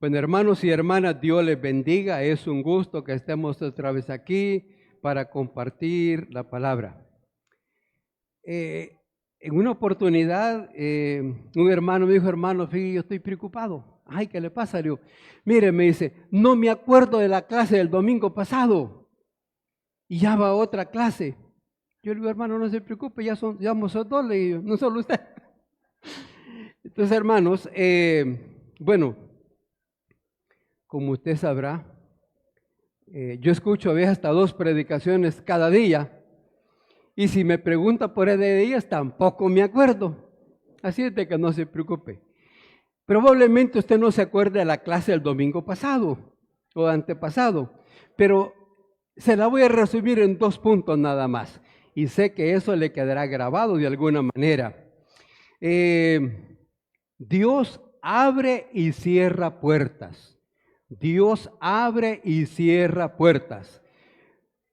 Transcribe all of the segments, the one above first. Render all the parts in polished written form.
Bueno, hermanos y hermanas, Dios les bendiga. Es un gusto que estemos otra vez aquí para compartir la palabra. En una oportunidad, un hermano me dijo, hermano, fíjate, yo estoy preocupado. Ay, ¿qué le pasa? Le digo, mire, me dice, no me acuerdo de la clase del domingo pasado. Y ya va a otra clase. Yo le digo, hermano, no se preocupe, ya somos dos, le digo, no solo usted. Entonces, hermanos, bueno, como usted sabrá, yo escucho a veces hasta 2 predicaciones cada día. Y si me pregunta por ellas, tampoco me acuerdo. Así es de que no se preocupe. Probablemente usted no se acuerde de la clase del domingo pasado o antepasado, pero se la voy a resumir en 2 puntos nada más. Y sé que eso le quedará grabado de alguna manera. Dios abre y cierra puertas. Dios abre y cierra puertas.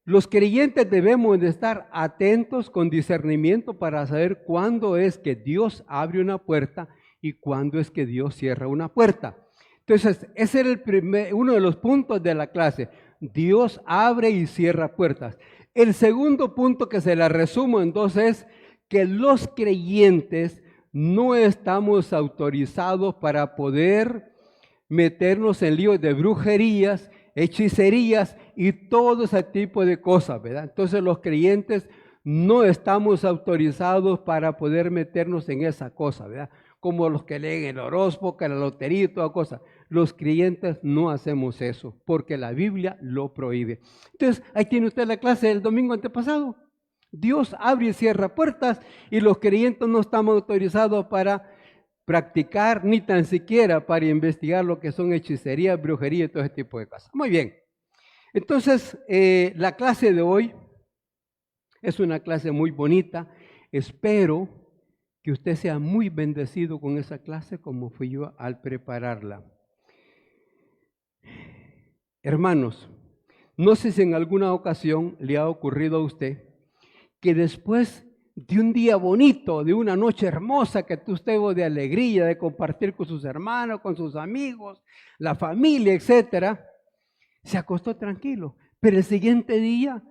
Los creyentes debemos de estar atentos con discernimiento para saber cuándo es que Dios abre una puerta y cuándo es que Dios cierra una puerta. Entonces, ese era uno de los puntos de la clase. Dios abre y cierra puertas. El segundo punto, que se la resumo en 2, es que los creyentes no estamos autorizados para poder meternos en líos de brujerías, hechicerías y todo ese tipo de cosas, ¿verdad? Entonces los creyentes no estamos autorizados para poder meternos en esa cosa, ¿verdad? Como los que leen el horóscopo, la lotería y toda cosa. Los creyentes no hacemos eso porque la Biblia lo prohíbe. Entonces, ahí tiene usted la clase del domingo antepasado. Dios abre y cierra puertas y los creyentes no estamos autorizados para practicar ni tan siquiera para investigar lo que son hechicería, brujería y todo ese tipo de cosas. Muy bien. Entonces, la clase de hoy es una clase muy bonita. Espero que usted sea muy bendecido con esa clase como fui yo al prepararla. Hermanos, no sé si en alguna ocasión le ha ocurrido a usted que después de un día bonito, de una noche hermosa que usted tuvo de alegría, de compartir con sus hermanos, con sus amigos, la familia, etcétera, se acostó tranquilo, pero el siguiente día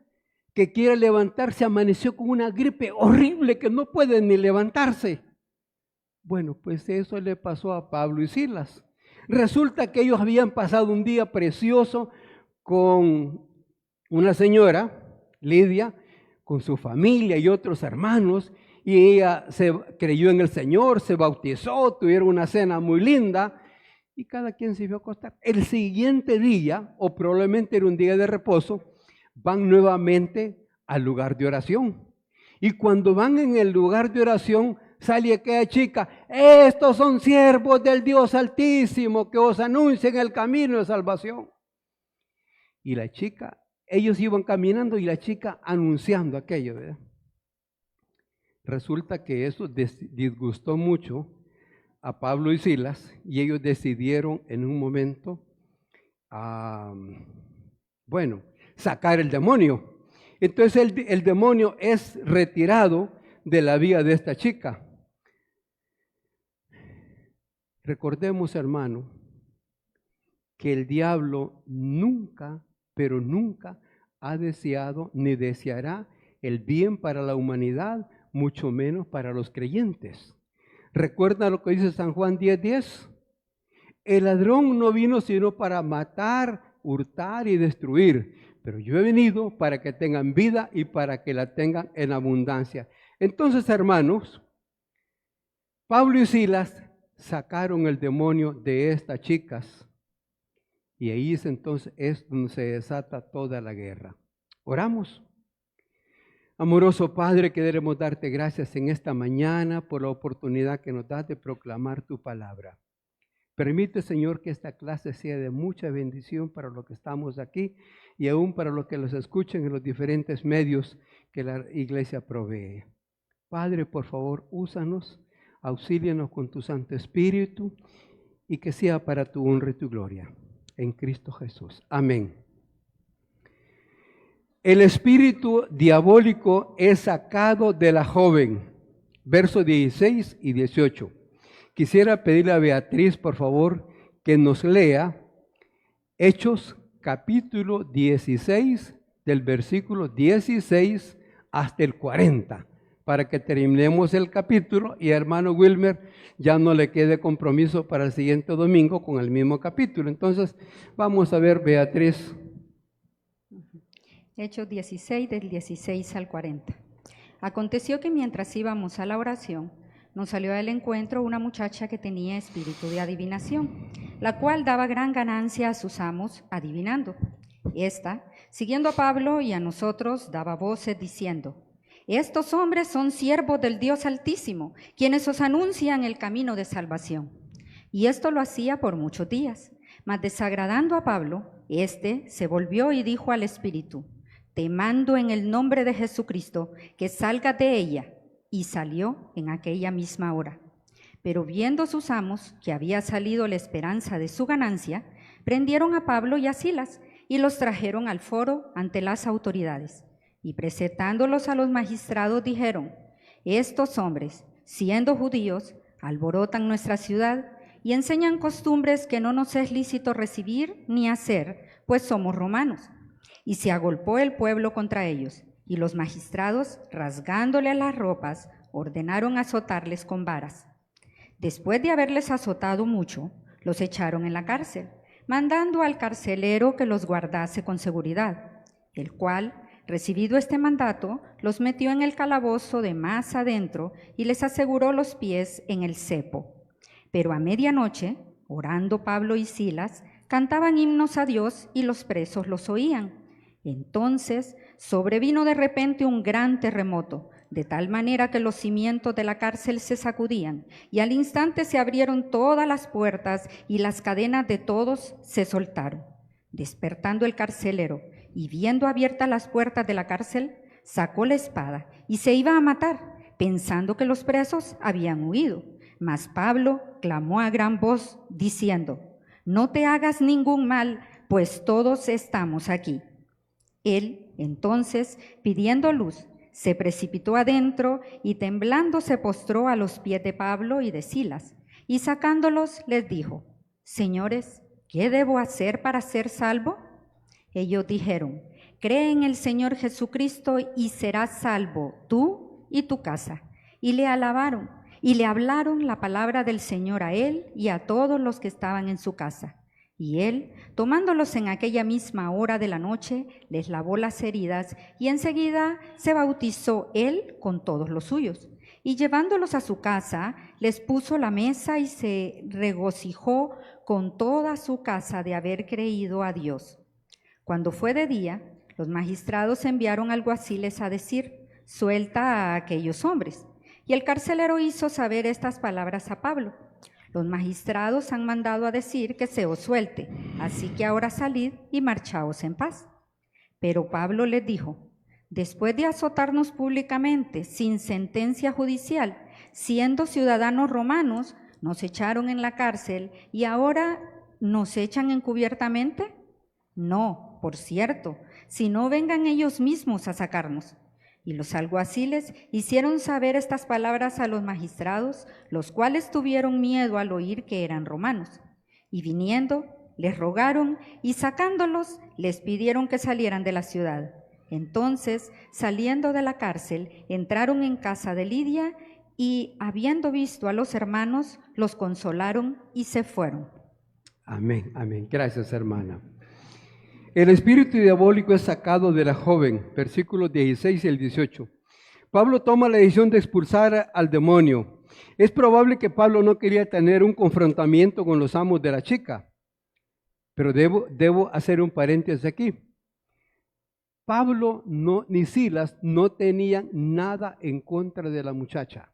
que quiere levantarse amaneció con una gripe horrible que no puede ni levantarse. Bueno, pues eso le pasó a Pablo y Silas. Resulta que ellos habían pasado un día precioso con una señora, Lidia, con su familia y otros hermanos, y ella se creyó en el Señor, se bautizó, tuvieron una cena muy linda, y cada quien se iba a acostar. El siguiente día, o probablemente era un día de reposo, van nuevamente al lugar de oración. Y cuando van en el lugar de oración, sale aquella chica, estos son siervos del Dios Altísimo que os anuncian el camino de salvación. Y la chica, ellos iban caminando y la chica anunciando aquello, ¿verdad? Resulta que eso disgustó mucho a Pablo y Silas y ellos decidieron en un momento, sacar el demonio. Entonces el demonio es retirado de la vida de esta chica. Recordemos, hermano, que el diablo nunca, pero nunca ha deseado ni deseará el bien para la humanidad, mucho menos para los creyentes. ¿Recuerda lo que dice San Juan 10:10? El ladrón no vino sino para matar, hurtar y destruir, pero yo he venido para que tengan vida y para que la tengan en abundancia. Entonces, hermanos, Pablo y Silas sacaron el demonio de estas chicas y ahí entonces es donde se desata toda la guerra. Oramos. Amoroso Padre, queremos darte gracias en esta mañana por la oportunidad que nos das de proclamar tu palabra. Permite, Señor, que esta clase sea de mucha bendición para los que estamos aquí y aún para los que los escuchen en los diferentes medios que la iglesia provee. Padre, por favor, úsanos, auxílianos con tu Santo Espíritu y que sea para tu honra y tu gloria. En Cristo Jesús. Amén. El espíritu diabólico es sacado de la joven. Versos 16 y 18. Quisiera pedirle a Beatriz, por favor, que nos lea Hechos capítulo 16, del versículo 16 hasta el 40, para que terminemos el capítulo y hermano Wilmer ya no le quede compromiso para el siguiente domingo con el mismo capítulo. Entonces, vamos a ver, Beatriz. Hechos 16, del 16 al 40. Aconteció que mientras íbamos a la oración, nos salió al encuentro una muchacha que tenía espíritu de adivinación, la cual daba gran ganancia a sus amos adivinando. Esta, siguiendo a Pablo y a nosotros, daba voces diciendo: estos hombres son siervos del Dios Altísimo, quienes os anuncian el camino de salvación. Y esto lo hacía por muchos días. Mas desagradando a Pablo, éste se volvió y dijo al espíritu: te mando en el nombre de Jesucristo que salgas de ella. Y salió en aquella misma hora. Pero viendo sus amos que había salido la esperanza de su ganancia, prendieron a Pablo y a Silas y los trajeron al foro ante las autoridades. Y presentándolos a los magistrados dijeron: estos hombres, siendo judíos, alborotan nuestra ciudad y enseñan costumbres que no nos es lícito recibir ni hacer, pues somos romanos. Y se agolpó el pueblo contra ellos, y los magistrados, rasgándole las ropas, ordenaron azotarles con varas. Después de haberles azotado mucho, los echaron en la cárcel, mandando al carcelero que los guardase con seguridad, el cual, recibido este mandato, los metió en el calabozo de más adentro y les aseguró los pies en el cepo. Pero a medianoche, orando Pablo y Silas, cantaban himnos a Dios y los presos los oían. Entonces sobrevino de repente un gran terremoto, de tal manera que los cimientos de la cárcel se sacudían, y al instante se abrieron todas las puertas y las cadenas de todos se soltaron. Despertando el carcelero y viendo abiertas las puertas de la cárcel, sacó la espada y se iba a matar, pensando que los presos habían huido. Mas Pablo clamó a gran voz, diciendo: no te hagas ningún mal, pues todos estamos aquí. Él, entonces, pidiendo luz, se precipitó adentro y temblando se postró a los pies de Pablo y de Silas, y sacándolos les dijo: señores, ¿qué debo hacer para ser salvo? Ellos dijeron: cree en el Señor Jesucristo y serás salvo, tú y tu casa. Y le alabaron, y le hablaron la palabra del Señor a él y a todos los que estaban en su casa. Y él, tomándolos en aquella misma hora de la noche, les lavó las heridas y enseguida se bautizó él con todos los suyos. Y llevándolos a su casa, les puso la mesa y se regocijó con toda su casa de haber creído a Dios. Cuando fue de día, los magistrados enviaron alguaciles a decir: suelta a aquellos hombres. Y el carcelero hizo saber estas palabras a Pablo: los magistrados han mandado a decir que se os suelte, así que ahora salid y marchaos en paz. Pero Pablo les dijo: después de azotarnos públicamente, sin sentencia judicial, siendo ciudadanos romanos, nos echaron en la cárcel y ahora nos echan encubiertamente. No, por cierto, si no vengan ellos mismos a sacarnos. Y los alguaciles hicieron saber estas palabras a los magistrados, los cuales tuvieron miedo al oír que eran romanos. Y viniendo, les rogaron y sacándolos, les pidieron que salieran de la ciudad. Entonces, saliendo de la cárcel, entraron en casa de Lidia y, habiendo visto a los hermanos, los consolaron y se fueron. Amén, amén. Gracias, hermana. El espíritu diabólico es sacado de la joven, versículos 16 y el 18. Pablo toma la decisión de expulsar al demonio. Es probable que Pablo no quería tener un confrontamiento con los amos de la chica, pero debo hacer un paréntesis aquí. Pablo ni Silas no tenían nada en contra de la muchacha,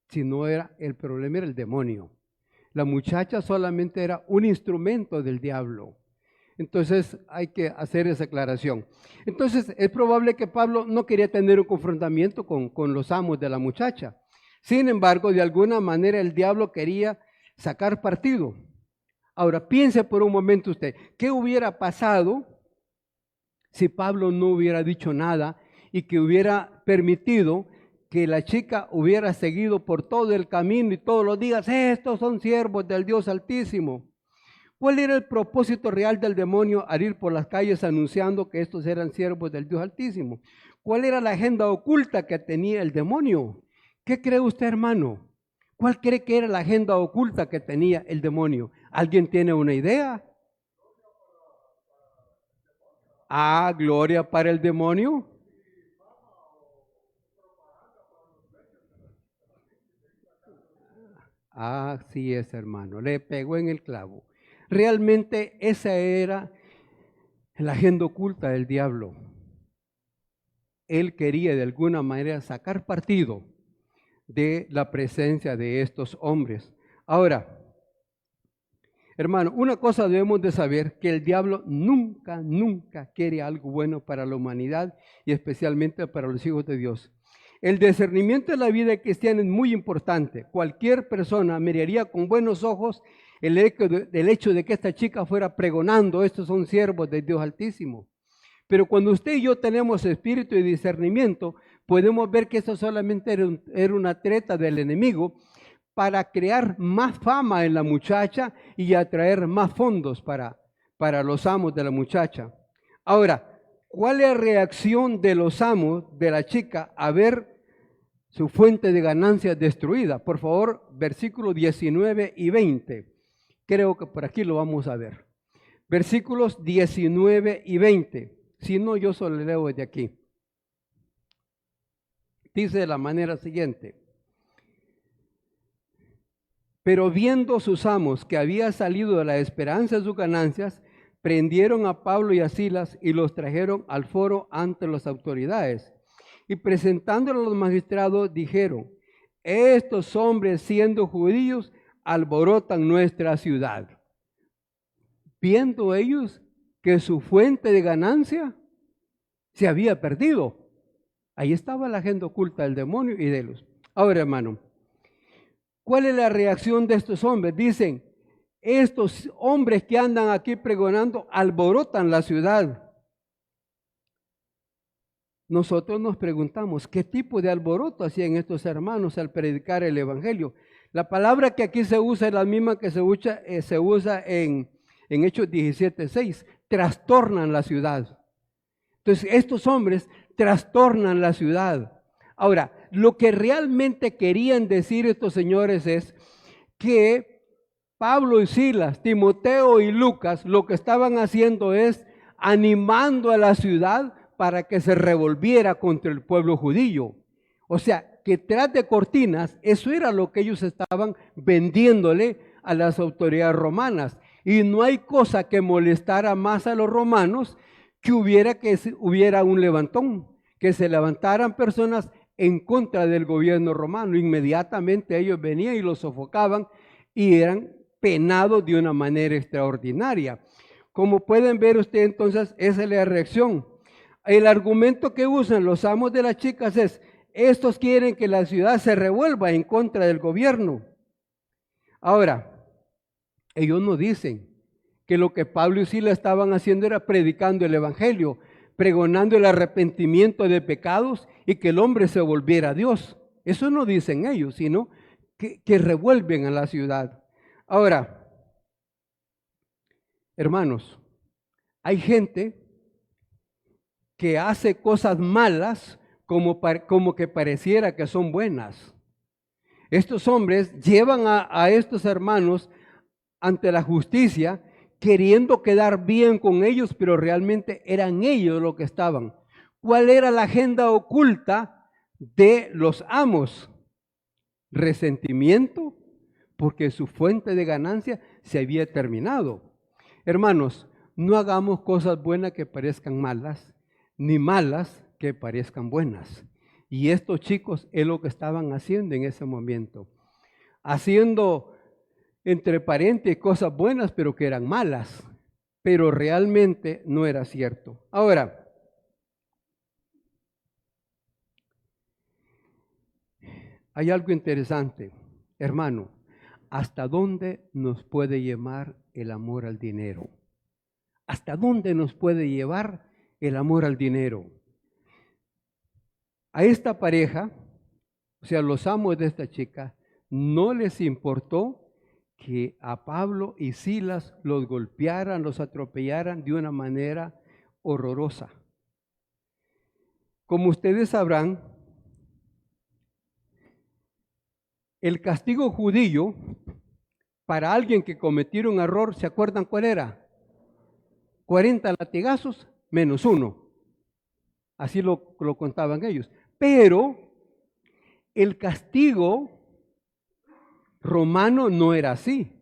sino el problema era el demonio. La muchacha solamente era un instrumento del diablo. Entonces hay que hacer esa aclaración. Entonces es probable que Pablo no quería tener un confrontamiento con los amos de la muchacha. Sin embargo, de alguna manera el diablo quería sacar partido. Ahora piense por un momento usted, ¿qué hubiera pasado si Pablo no hubiera dicho nada y que hubiera permitido que la chica hubiera seguido por todo el camino y todos los días: estos son siervos del Dios Altísimo? ¿Cuál era el propósito real del demonio al ir por las calles anunciando que estos eran siervos del Dios Altísimo? ¿Cuál era la agenda oculta que tenía el demonio? ¿Qué cree usted, hermano? ¿Cuál cree que era la agenda oculta que tenía el demonio? ¿Alguien tiene una idea? Ah, gloria para el demonio. Así es, hermano, le pegó en el clavo. Realmente esa era la agenda oculta del diablo. Él quería de alguna manera sacar partido de la presencia de estos hombres. Ahora, hermano, una cosa debemos de saber, que el diablo nunca quiere algo bueno para la humanidad y especialmente para los hijos de Dios. El discernimiento de la vida cristiana es muy importante. Cualquier persona miraría con buenos ojos el hecho de que esta chica fuera pregonando, estos son siervos de Dios Altísimo. Pero cuando usted y yo tenemos espíritu y discernimiento, podemos ver que esto solamente era una treta del enemigo para crear más fama en la muchacha y atraer más fondos para los amos de la muchacha. Ahora, ¿cuál es la reacción de los amos de la chica a ver su fuente de ganancias destruida? Por favor, versículos 19 y 20. Creo que por aquí lo vamos a ver. Versículos 19 y 20. Si no, yo solo leo desde aquí. Dice de la manera siguiente: pero viendo sus amos que había salido de la esperanza de sus ganancias, prendieron a Pablo y a Silas y los trajeron al foro ante las autoridades. Y presentándolo a los magistrados, dijeron: estos hombres, siendo judíos, alborotan nuestra ciudad. Viendo ellos que su fuente de ganancia se había perdido. Ahí estaba la agenda oculta del demonio y de los. Ahora, hermano, ¿cuál es la reacción de estos hombres? Dicen: estos hombres que andan aquí pregonando alborotan la ciudad. Nosotros nos preguntamos, ¿qué tipo de alboroto hacían estos hermanos al predicar el evangelio? La palabra que aquí se usa es la misma que se usa en Hechos 17:6, trastornan la ciudad. Entonces, estos hombres trastornan la ciudad. Ahora, lo que realmente querían decir estos señores es que Pablo y Silas, Timoteo y Lucas, lo que estaban haciendo es animando a la ciudad para que se revolviera contra el pueblo judío. O sea, que tras de cortinas, eso era lo que ellos estaban vendiéndole a las autoridades romanas. Y no hay cosa que molestara más a los romanos que hubiera un levantón, que se levantaran personas en contra del gobierno romano. Inmediatamente ellos venían y los sofocaban y eran penados de una manera extraordinaria. Como pueden ver ustedes, entonces, esa es la reacción. El argumento que usan los amos de las chicas es: estos quieren que la ciudad se revuelva en contra del gobierno. Ahora, ellos no dicen que lo que Pablo y Silas estaban haciendo era predicando el evangelio, pregonando el arrepentimiento de pecados y que el hombre se volviera a Dios. Eso no dicen ellos, sino que revuelven a la ciudad. Ahora, hermanos, hay gente que hace cosas malas como que pareciera que son buenas. Estos hombres llevan a estos hermanos ante la justicia queriendo quedar bien con ellos, pero realmente eran ellos los que estaban. ¿Cuál era la agenda oculta de los amos? Resentimiento, porque su fuente de ganancia se había terminado. Hermanos, no hagamos cosas buenas que parezcan malas, ni malas que parezcan buenas. Y estos chicos es lo que estaban haciendo en ese momento. Haciendo, entre paréntesis, cosas buenas, pero que eran malas. Pero realmente no era cierto. Ahora, hay algo interesante, hermano. ¿Hasta dónde nos puede llevar el amor al dinero? ¿Hasta dónde nos puede llevar el amor al dinero? A esta pareja, o sea, los amos de esta chica, no les importó que a Pablo y Silas los golpearan, los atropellaran de una manera horrorosa. Como ustedes sabrán, el castigo judío para alguien que cometiera un error, ¿se acuerdan cuál era? 40 latigazos menos 1. Así lo contaban ellos. Pero el castigo romano no era así.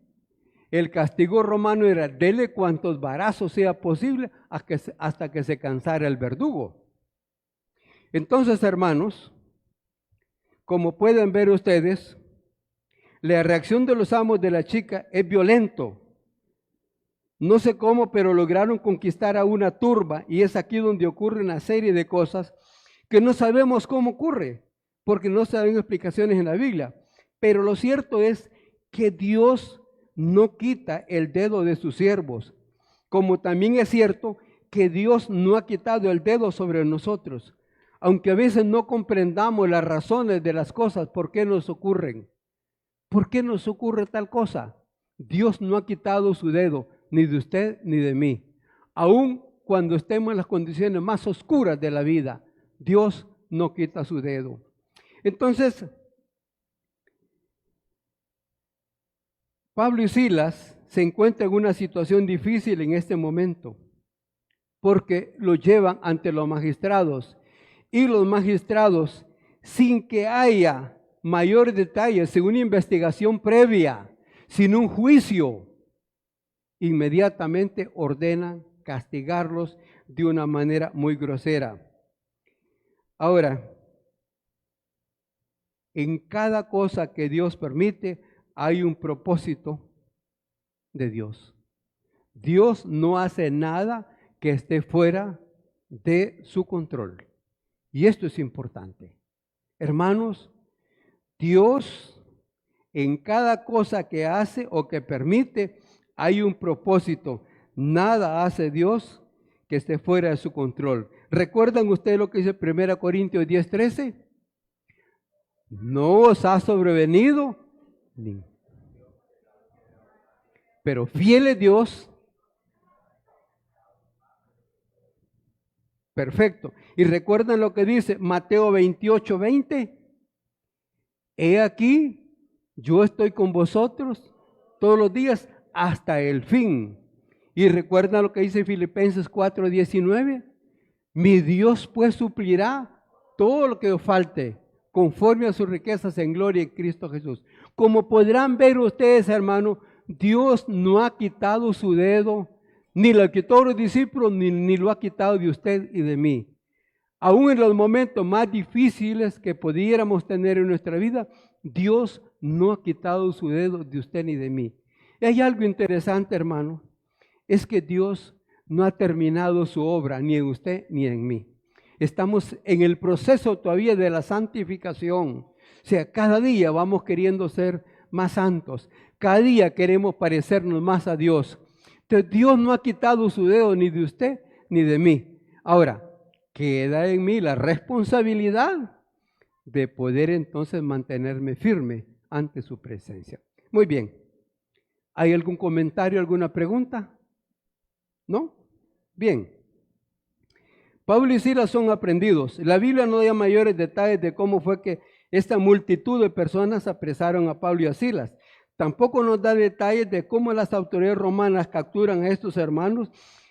El castigo romano era dele cuantos varazos sea posible hasta que se cansara el verdugo. Entonces, hermanos, como pueden ver ustedes, la reacción de los amos de la chica es violento. No sé cómo, pero lograron conquistar a una turba, y es aquí donde ocurre una serie de cosas que no sabemos cómo ocurre, porque no se dan explicaciones en la Biblia. Pero lo cierto es que Dios no quita el dedo de sus siervos, como también es cierto que Dios no ha quitado el dedo sobre nosotros, aunque a veces no comprendamos las razones de las cosas, por qué nos ocurren. ¿Por qué nos ocurre tal cosa? Dios no ha quitado su dedo, ni de usted ni de mí. Aun cuando estemos en las condiciones más oscuras de la vida, Dios no quita su dedo. Entonces, Pablo y Silas se encuentran en una situación difícil en este momento, porque los llevan ante los magistrados, y los magistrados, sin que haya mayores detalles, sin una investigación previa, sin un juicio, inmediatamente ordenan castigarlos de una manera muy grosera. Ahora, en cada cosa que Dios permite hay un propósito de Dios. Dios no hace nada que esté fuera de su control. Y esto es importante. Hermanos, Dios en cada cosa que hace o que permite hay un propósito. Nada hace Dios que esté fuera de su control. ¿Recuerdan ustedes lo que dice 1 Corintios 10:13? No os ha sobrevenido, pero fiel es Dios. Perfecto. ¿Y recuerdan lo que dice Mateo 28:20? He aquí, yo estoy con vosotros todos los días hasta el fin. ¿Y recuerdan lo que dice Filipenses 4:19? Mi Dios pues suplirá todo lo que os falte, conforme a sus riquezas en gloria en Cristo Jesús. Como podrán ver ustedes, hermanos, Dios no ha quitado su dedo, ni lo quitó a los discípulos, ni lo ha quitado de usted y de mí. Aún en los momentos más difíciles que pudiéramos tener en nuestra vida, Dios no ha quitado su dedo de usted ni de mí. Y hay algo interesante, hermano, es que Dios no ha terminado su obra ni en usted ni en mí. Estamos en el proceso todavía de la santificación. O sea, cada día vamos queriendo ser más santos. Cada día queremos parecernos más a Dios. Entonces, Dios no ha quitado su dedo ni de usted ni de mí. Ahora, queda en mí la responsabilidad de poder entonces mantenerme firme ante su presencia. Muy bien. ¿Hay algún comentario, alguna pregunta? ¿No? Bien. Pablo y Silas son aprendidos. La Biblia no da mayores detalles de cómo fue que esta multitud de personas apresaron a Pablo y a Silas. Tampoco nos da detalles de cómo las autoridades romanas capturan a estos hermanos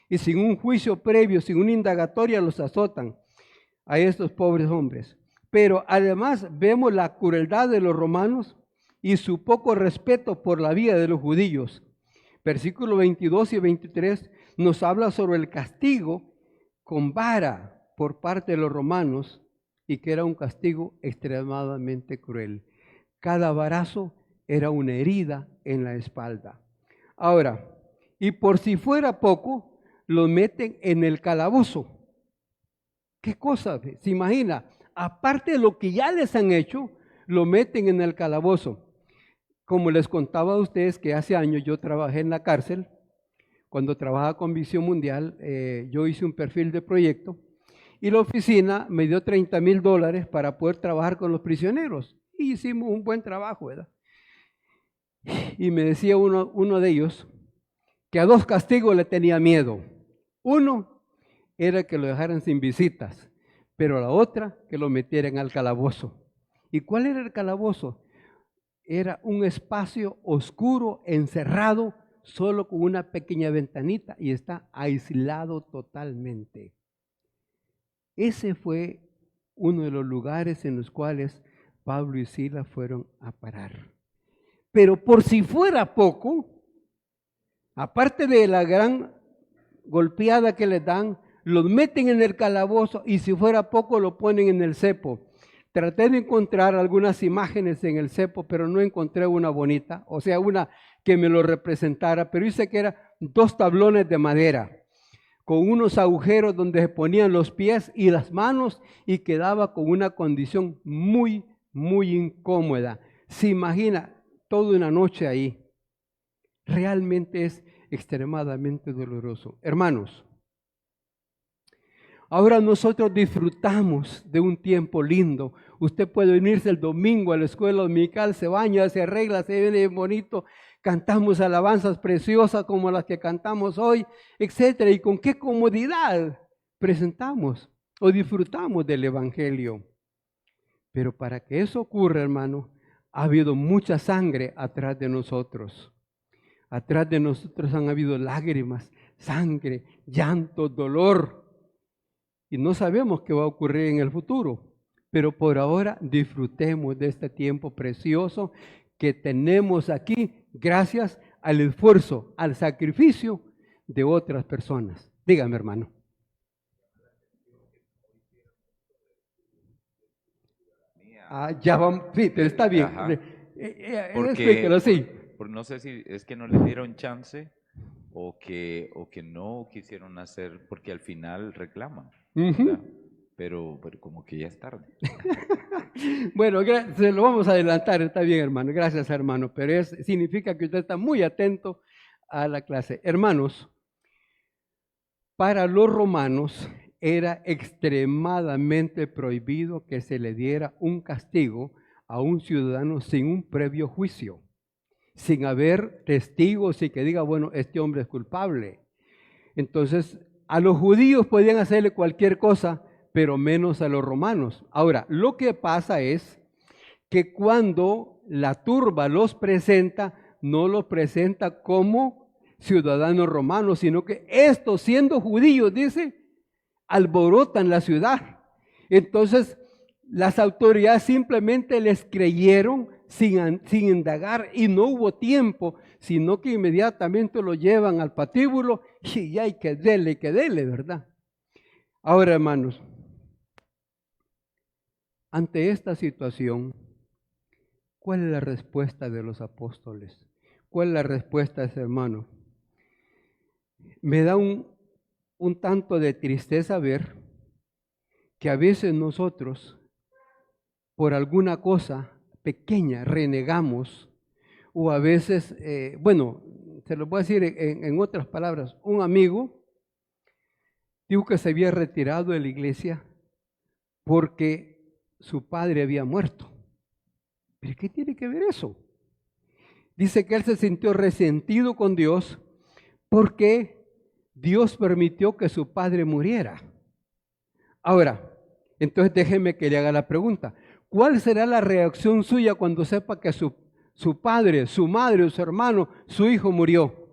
y sin un juicio previo, sin una indagatoria, los azotan a estos pobres hombres. Pero además vemos la crueldad de los romanos y su poco respeto por la vida de los judíos. Versículos 22 y 23 nos habla sobre el castigo con vara por parte de los romanos y que era un castigo extremadamente cruel. Cada varazo era una herida en la espalda. Ahora, y por si fuera poco, los meten en el calabozo. ¿Qué cosa? ¿Se imagina? Aparte de lo que ya les han hecho, lo meten en el calabozo. Como les contaba a ustedes que hace años yo trabajé en la cárcel. Cuando trabajaba con Visión Mundial, yo hice un perfil de proyecto y la oficina me dio $30,000 para poder trabajar con los prisioneros. Y hicimos un buen trabajo, ¿verdad? Y me decía uno de ellos que a 2 castigos le tenía miedo. Uno era que lo dejaran sin visitas, pero la otra que lo metieran al calabozo. ¿Y cuál era el calabozo? Era un espacio oscuro, encerrado, solo con una pequeña ventanita y está aislado totalmente. Ese fue uno de los lugares en los cuales Pablo y Silas fueron a parar. Pero por si fuera poco, aparte de la gran golpeada que les dan, los meten en el calabozo y si fuera poco lo ponen en el cepo. Traté de encontrar algunas imágenes en el cepo, pero no encontré una bonita, o sea, una que me lo representara, pero dice que eran 2 tablones de madera, con unos agujeros donde se ponían los pies y las manos y quedaba con una condición muy, muy incómoda. Se imagina toda una noche ahí. Realmente es extremadamente doloroso. Hermanos, ahora nosotros disfrutamos de un tiempo lindo. Usted puede venirse el domingo a la escuela dominical, se baña, se arregla, se viene bien bonito, cantamos alabanzas preciosas como las que cantamos hoy, etcétera. Y con qué comodidad presentamos o disfrutamos del Evangelio. Pero para que eso ocurra, hermano, ha habido mucha sangre atrás de nosotros. Atrás de nosotros han habido lágrimas, sangre, llanto, dolor. Y no sabemos qué va a ocurrir en el futuro. Pero por ahora disfrutemos de este tiempo precioso que tenemos aquí gracias al esfuerzo, al sacrificio de otras personas. Dígame, hermano. Ya vamos, sí, pero está bien. Explíquelo, sí. Porque no sé si es que no les dieron chance o que no quisieron hacer, porque al final reclaman, ¿verdad? Pero como que ya es tarde. Bueno, se lo vamos a adelantar, está bien, hermano. Gracias, hermano. Pero significa que usted está muy atento a la clase. Hermanos, para los romanos era extremadamente prohibido que se le diera un castigo a un ciudadano sin un previo juicio, sin haber testigos y que diga, bueno, este hombre es culpable. Entonces, a los judíos podían hacerle cualquier cosa, pero menos a los romanos. Ahora, lo que pasa es que cuando la turba los presenta, no los presenta como ciudadanos romanos, sino que estos, siendo judíos, dice, alborotan la ciudad. Entonces, las autoridades simplemente les creyeron sin indagar y no hubo tiempo, sino que inmediatamente lo llevan al patíbulo y ya hay que dele, ¿verdad? Ahora, hermanos, ante esta situación, ¿cuál es la respuesta de los apóstoles? ¿Cuál es la respuesta de ese hermano? Me da un tanto de tristeza ver que a veces nosotros, por alguna cosa pequeña, renegamos, o a veces, se lo voy a decir en otras palabras, un amigo dijo que se había retirado de la iglesia porque su padre había muerto. ¿Pero qué tiene que ver eso? Dice que él se sintió resentido con Dios porque Dios permitió que su padre muriera. Ahora, entonces déjeme que le haga la pregunta. ¿Cuál será la reacción suya cuando sepa que su padre, su madre o su hermano, su hijo murió?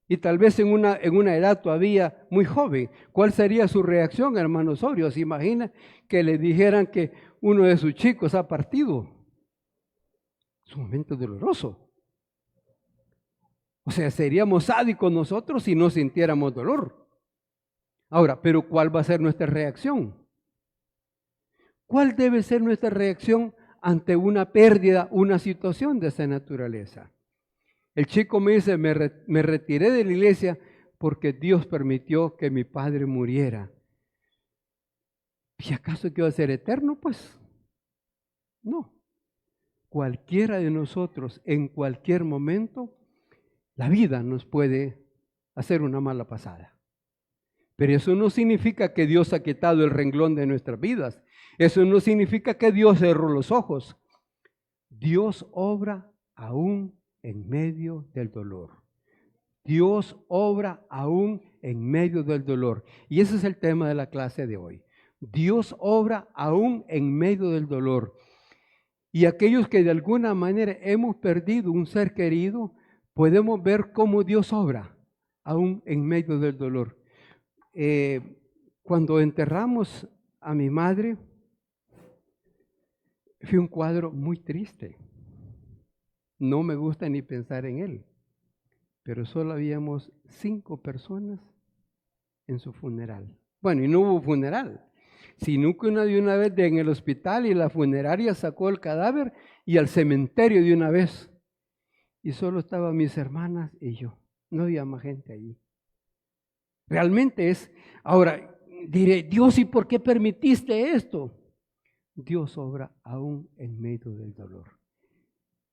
Y tal vez en una edad todavía muy joven. ¿Cuál sería su reacción, hermano Osorio? ¿Se imagina que le dijeran que uno de sus chicos ha partido? Es un momento doloroso. O sea, seríamos sádicos nosotros si no sintiéramos dolor. Ahora, pero ¿cuál va a ser nuestra reacción? ¿Cuál debe ser nuestra reacción ante una pérdida, una situación de esa naturaleza? El chico me dice, me retiré de la iglesia porque Dios permitió que mi padre muriera. ¿Y acaso que va a ser eterno? Pues no. Cualquiera de nosotros, en cualquier momento, la vida nos puede hacer una mala pasada. Pero eso no significa que Dios ha quitado el renglón de nuestras vidas. Eso no significa que Dios cerró los ojos. Dios obra aún en medio del dolor. Dios obra aún en medio del dolor. Y ese es el tema de la clase de hoy. Dios obra aún en medio del dolor. Y aquellos que de alguna manera hemos perdido un ser querido, podemos ver cómo Dios obra aún en medio del dolor. Cuando enterramos a mi madre, fue un cuadro muy triste. No me gusta ni pensar en él, pero solo habíamos 5 personas en su funeral. Bueno, y no hubo funeral, sino que de una vez en el hospital y la funeraria sacó el cadáver y al cementerio de una vez. Y solo estaban mis hermanas y yo. No había más gente allí. Realmente es, ahora diré, Dios, ¿y por qué permitiste esto? Dios obra aún en medio del dolor.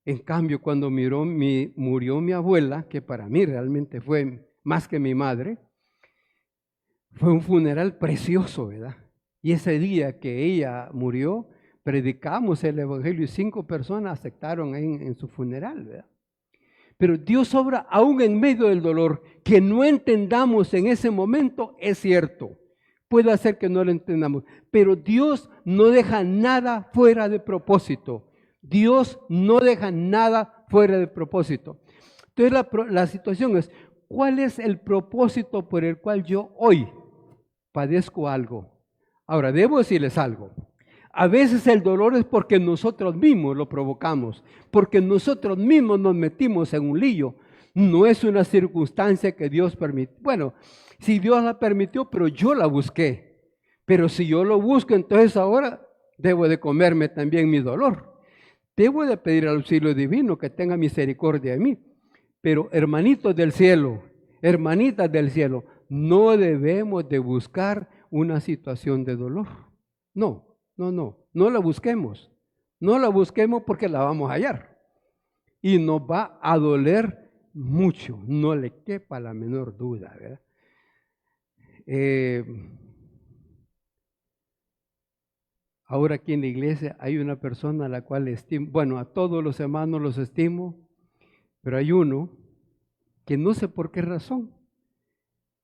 En cambio, cuando murió mi abuela, que para mí realmente fue más que mi madre, fue un funeral precioso, ¿verdad? Y ese día que ella murió, predicamos el Evangelio y 5 personas aceptaron en su funeral, ¿verdad? Pero Dios obra aún en medio del dolor. Que no entendamos en ese momento es cierto. Puede hacer que no lo entendamos. Pero Dios no deja nada fuera de propósito. Dios no deja nada fuera de propósito. Entonces la situación es, ¿cuál es el propósito por el cual yo hoy padezco algo? Ahora, debo decirles algo. A veces el dolor es porque nosotros mismos lo provocamos, porque nosotros mismos nos metimos en un lío. No es una circunstancia que Dios permitió. Bueno, si Dios la permitió, pero yo la busqué. Pero si yo lo busco, entonces ahora debo de comerme también mi dolor. Debo de pedir al auxilio divino que tenga misericordia de mí. Pero hermanitos del cielo, hermanitas del cielo, no debemos de buscar una situación de dolor. No la busquemos. No la busquemos porque la vamos a hallar. Y nos va a doler mucho, no le quepa la menor duda, ¿verdad? Ahora aquí en la iglesia hay una persona a la cual estimo, bueno, a todos los hermanos los estimo, pero hay uno que no sé por qué razón,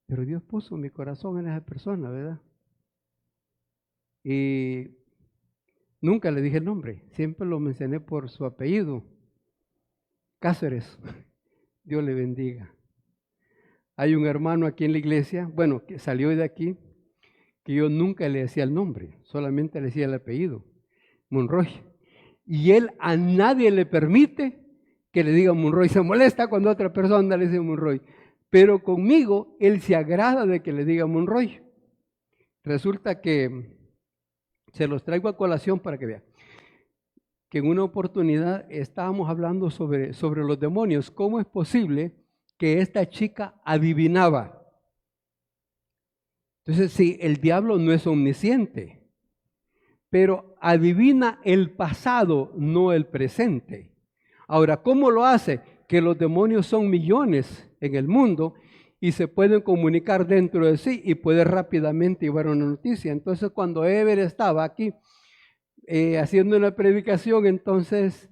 pero Dios puso mi corazón en esa persona, ¿verdad? Y nunca le dije el nombre, siempre lo mencioné por su apellido, Cáceres. Dios le bendiga. Hay un hermano aquí en la iglesia, bueno, que salió de aquí, que yo nunca le decía el nombre, solamente le decía el apellido, Monroy. Y él a nadie le permite que le diga Monroy. Se molesta cuando otra persona le dice Monroy. Pero conmigo, él se agrada de que le diga Monroy. Resulta que se los traigo a colación para que vean. Que en una oportunidad estábamos hablando sobre los demonios. ¿Cómo es posible que esta chica adivinaba? Entonces, sí, el diablo no es omnisciente, pero adivina el pasado, no el presente. Ahora, ¿cómo lo hace? Que los demonios son millones en el mundo y se pueden comunicar dentro de sí y puede rápidamente llevar una noticia. Entonces, cuando Ever estaba aquí haciendo una predicación, entonces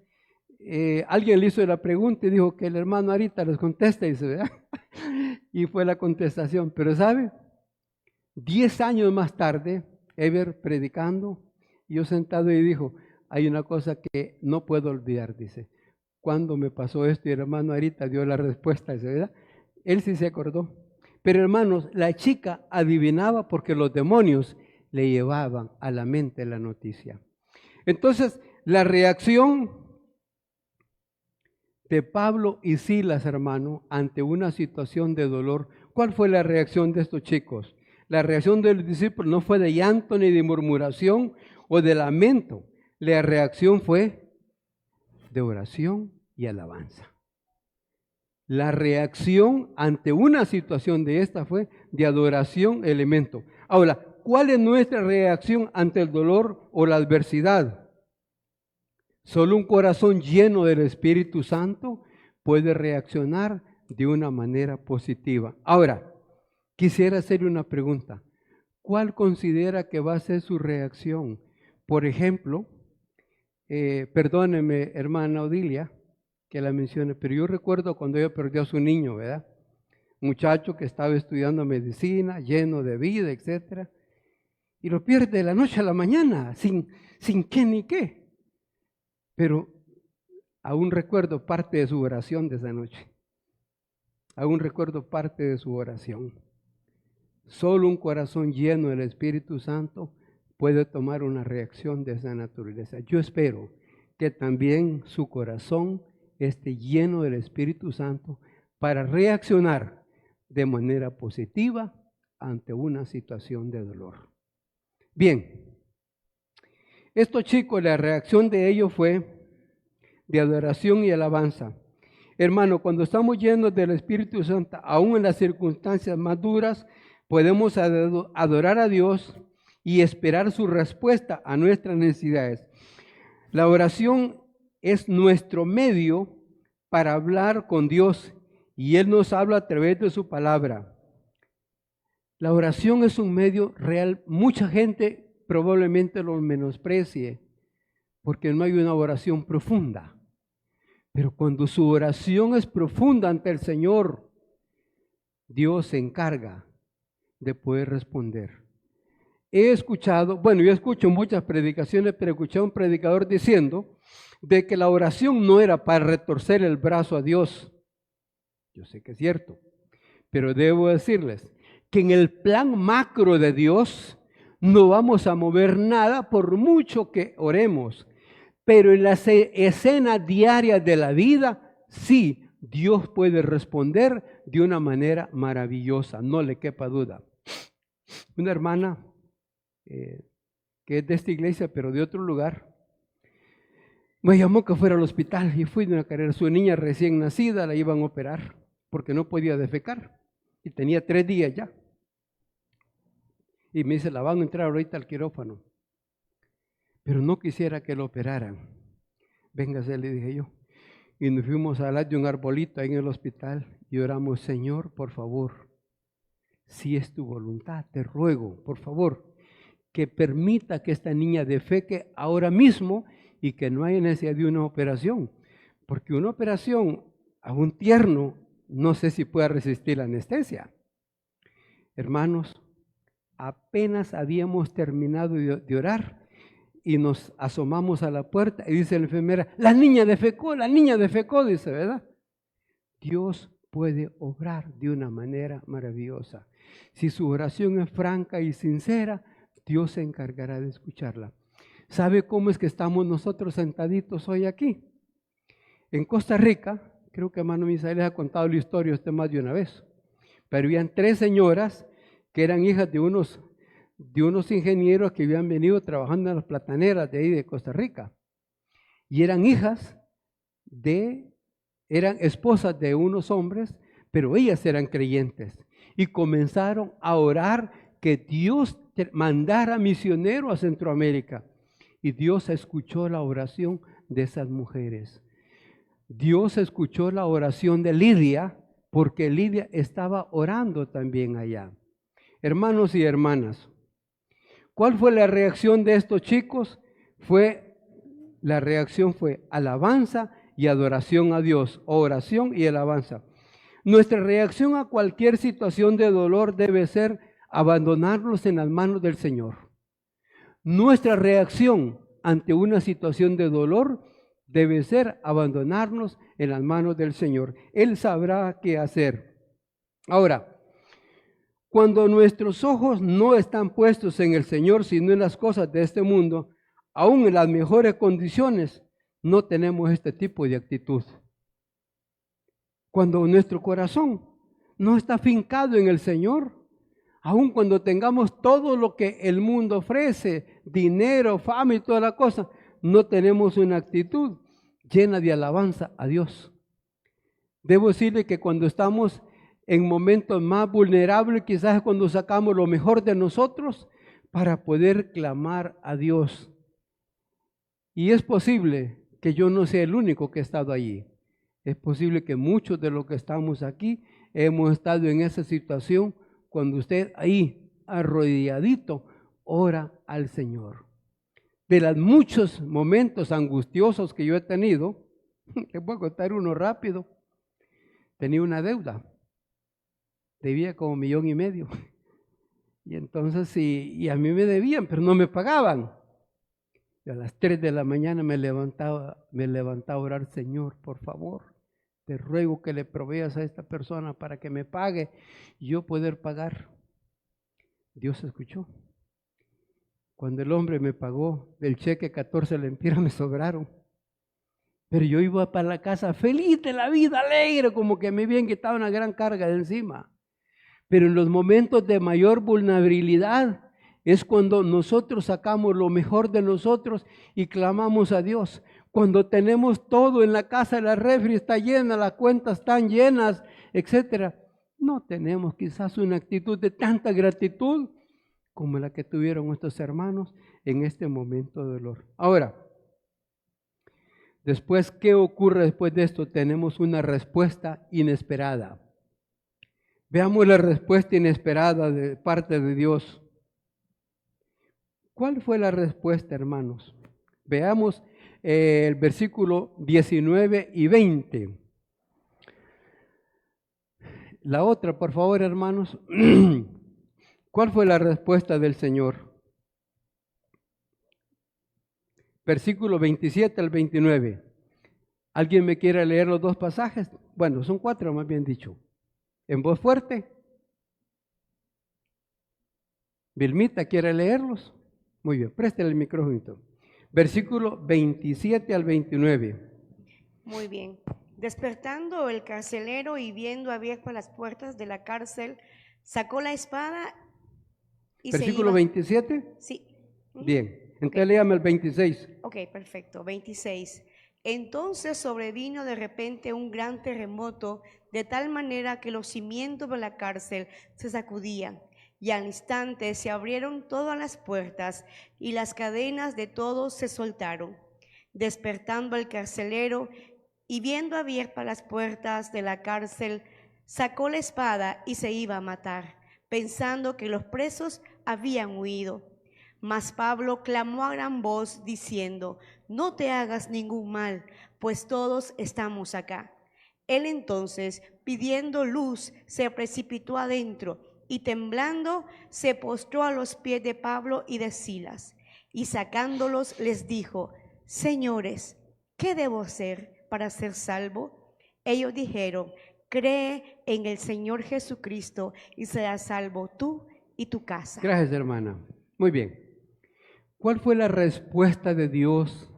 alguien le hizo la pregunta y dijo que el hermano ahorita les contesta, dice, ¿verdad? Y fue la contestación. Pero ¿sabe? 10 años más tarde, Ever predicando, yo sentado y dijo, hay una cosa que no puedo olvidar, dice, cuando me pasó esto y el hermano ahorita dio la respuesta, dice, ¿verdad? Él sí se acordó. Pero hermanos, la chica adivinaba porque los demonios le llevaban a la mente la noticia. Entonces, la reacción de Pablo y Silas, hermano, ante una situación de dolor, ¿cuál fue la reacción de estos chicos? La reacción de los discípulos no fue de llanto ni de murmuración o de lamento. La reacción fue de oración y alabanza. La reacción ante una situación de esta fue de adoración, elemento. Ahora, ¿cuál es nuestra reacción ante el dolor o la adversidad? Solo un corazón lleno del Espíritu Santo puede reaccionar de una manera positiva. Ahora, quisiera hacerle una pregunta. ¿Cuál considera que va a ser su reacción? Por ejemplo, perdóneme, hermana Odilia, que la mencione, pero yo recuerdo cuando ella perdió a su niño, ¿verdad? Muchacho que estaba estudiando medicina, lleno de vida, etcétera, y lo pierde de la noche a la mañana, sin qué ni qué. Pero aún recuerdo parte de su oración de esa noche. Aún recuerdo parte de su oración. Solo un corazón lleno del Espíritu Santo puede tomar una reacción de esa naturaleza. Yo espero que también su corazón esté lleno del Espíritu Santo para reaccionar de manera positiva ante una situación de dolor. Bien, estos chicos, la reacción de ellos fue de adoración y alabanza. Hermano, cuando estamos llenos del Espíritu Santo, aún en las circunstancias más duras, podemos adorar a Dios y esperar su respuesta a nuestras necesidades. La oración es nuestro medio para hablar con Dios y Él nos habla a través de su palabra. La oración es un medio real. Mucha gente probablemente lo menosprecie porque no hay una oración profunda. Pero cuando su oración es profunda ante el Señor, Dios se encarga de poder responder. He escuchado, yo escucho muchas predicaciones, pero escuché a un predicador diciendo de que la oración no era para retorcer el brazo a Dios. Yo sé que es cierto, pero debo decirles que en el plan macro de Dios no vamos a mover nada por mucho que oremos. Pero en la escena diaria de la vida, sí, Dios puede responder de una manera maravillosa, no le quepa duda. Una hermana que es de esta iglesia, pero de otro lugar, me llamó que fuera al hospital y fui de una carrera. Su niña recién nacida la iban a operar porque no podía defecar y tenía 3 días ya. Y me dice, la van a entrar ahorita al quirófano. Pero no quisiera que lo operaran. Véngase, le dije yo. Y nos fuimos a hablar de un arbolito ahí en el hospital y oramos, Señor, por favor, si es tu voluntad, te ruego, por favor, que permita que esta niña defeque ahora mismo y que no haya necesidad de una operación. Porque una operación a un tierno, no sé si pueda resistir la anestesia. Hermanos, apenas habíamos terminado de orar y nos asomamos a la puerta y dice la enfermera, la niña defecó, dice, ¿verdad? Dios puede obrar de una manera maravillosa. Si su oración es franca y sincera, Dios se encargará de escucharla. ¿Sabe cómo es que estamos nosotros sentaditos hoy aquí? En Costa Rica, creo que hermano Misael les ha contado la historia usted más de una vez, pero habían 3 señoras que eran hijas de unos ingenieros que habían venido trabajando en las plataneras de ahí de Costa Rica. Y eran eran esposas de unos hombres, pero ellas eran creyentes. Y comenzaron a orar que Dios mandara misioneros a Centroamérica. Y Dios escuchó la oración de esas mujeres. Dios escuchó la oración de Lidia, porque Lidia estaba orando también allá. Hermanos y hermanas, ¿cuál fue la reacción de estos chicos? La reacción fue alabanza y adoración a Dios, oración y alabanza. Nuestra reacción a cualquier situación de dolor debe ser abandonarnos en las manos del Señor. Nuestra reacción ante una situación de dolor debe ser abandonarnos en las manos del Señor. Él sabrá qué hacer. Ahora, cuando nuestros ojos no están puestos en el Señor, sino en las cosas de este mundo, aún en las mejores condiciones, no tenemos este tipo de actitud. Cuando nuestro corazón no está fincado en el Señor, aun cuando tengamos todo lo que el mundo ofrece, dinero, fama y toda la cosa, no tenemos una actitud llena de alabanza a Dios. Debo decirle que cuando estamos en momentos más vulnerables, quizás es cuando sacamos lo mejor de nosotros para poder clamar a Dios. Y es posible que yo no sea el único que ha estado allí. Es posible que muchos de los que estamos aquí hemos estado en esa situación cuando usted ahí, arrodilladito, ora al Señor. De los muchos momentos angustiosos que yo he tenido, Les voy a contar uno rápido. Tenía una deuda. Debía como 1,5 millones. Y entonces, y a mí me debían, pero no me pagaban. Y a las 3 de la mañana me levantaba a orar: Señor, por favor, te ruego que le proveas a esta persona para que me pague y yo poder pagar. Dios escuchó. Cuando el hombre me pagó, del cheque 14 lempiras me sobraron. Pero yo iba para la casa feliz de la vida, alegre, como que me habían quitado una gran carga de encima. Pero en los momentos de mayor vulnerabilidad es cuando nosotros sacamos lo mejor de nosotros y clamamos a Dios. Cuando tenemos todo en la casa, la refri está llena, las cuentas están llenas, etcétera, no tenemos quizás una actitud de tanta gratitud como la que tuvieron nuestros hermanos en este momento de dolor. Ahora, después, ¿qué ocurre después de esto? Tenemos una respuesta inesperada. Veamos la respuesta inesperada de parte de Dios. ¿Cuál fue la respuesta, hermanos? Veamos el versículo 19 y 20. La otra, por favor, hermanos. ¿Cuál fue la respuesta del Señor? Versículo 27 al 29. ¿Alguien me quiere leer los dos pasajes? Bueno, son 4 más bien dicho. En voz fuerte. Vilmita, ¿quiere leerlos? Muy bien, préstale el micrófono. Versículo 27 al 29. Muy bien. Despertando el carcelero y viendo abiertas las puertas de la cárcel, sacó la espada y Versículo 27. Sí. Bien, entonces léame el 26. Ok, perfecto. 26. Entonces sobrevino de repente un gran terremoto, de tal manera que los cimientos de la cárcel se sacudían, y al instante se abrieron todas las puertas, y las cadenas de todos se soltaron. Despertando el carcelero y viendo abiertas las puertas de la cárcel, sacó la espada y se iba a matar, pensando que los presos habían huido. Mas Pablo clamó a gran voz diciendo: no te hagas ningún mal, pues todos estamos acá. Él entonces, pidiendo luz, se precipitó adentro y temblando se postró a los pies de Pablo y de Silas, y sacándolos les dijo: señores, ¿qué debo hacer para ser salvo? Ellos dijeron: cree en el Señor Jesucristo y serás salvo tú y tu casa. Gracias, hermana. Muy bien. ¿Cuál fue la respuesta de Dios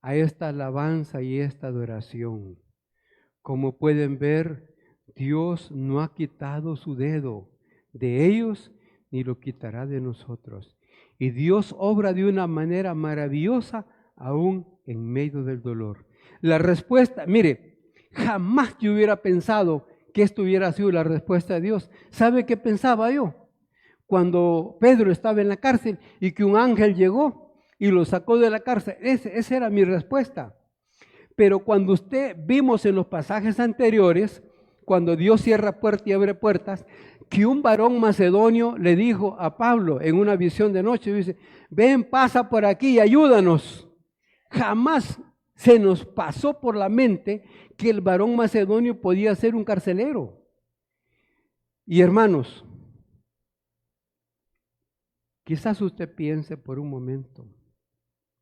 a esta alabanza y esta adoración? Como pueden ver, Dios no ha quitado su dedo de ellos ni lo quitará de nosotros. Y Dios obra de una manera maravillosa aún en medio del dolor. La respuesta, mire, jamás yo hubiera pensado que esto hubiera sido la respuesta de Dios. ¿Sabe qué pensaba yo? Cuando Pedro estaba en la cárcel y que un ángel llegó y lo sacó de la cárcel. Esa era mi respuesta. Pero cuando vimos en los pasajes anteriores, cuando Dios cierra puertas y abre puertas, que un varón macedonio le dijo a Pablo en una visión de noche, dice: ven, pasa por aquí y ayúdanos. Jamás se nos pasó por la mente que el varón macedonio podía ser un carcelero. Y hermanos, quizás usted piense por un momento,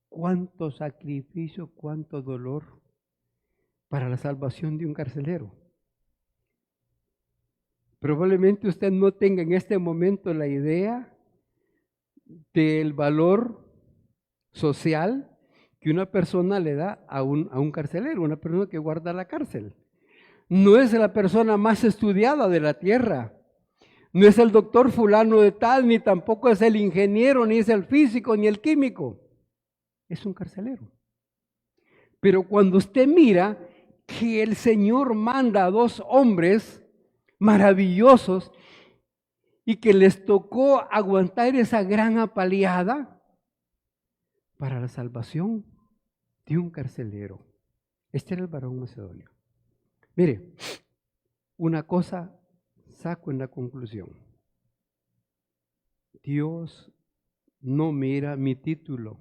cuánto sacrificio, cuánto dolor para la salvación de un carcelero. Probablemente usted no tenga en este momento la idea del valor social que una persona le da a un carcelero, una persona que guarda la cárcel. No es la persona más estudiada de la tierra. No es el doctor fulano de tal, ni tampoco es el ingeniero, ni es el físico, ni el químico. Es un carcelero. Pero cuando usted mira que el Señor manda a 2 hombres maravillosos y que les tocó aguantar esa gran apaleada para la salvación de un carcelero. Este era el varón macedonio. Mire, una cosa saco en la conclusión. Dios no mira mi título.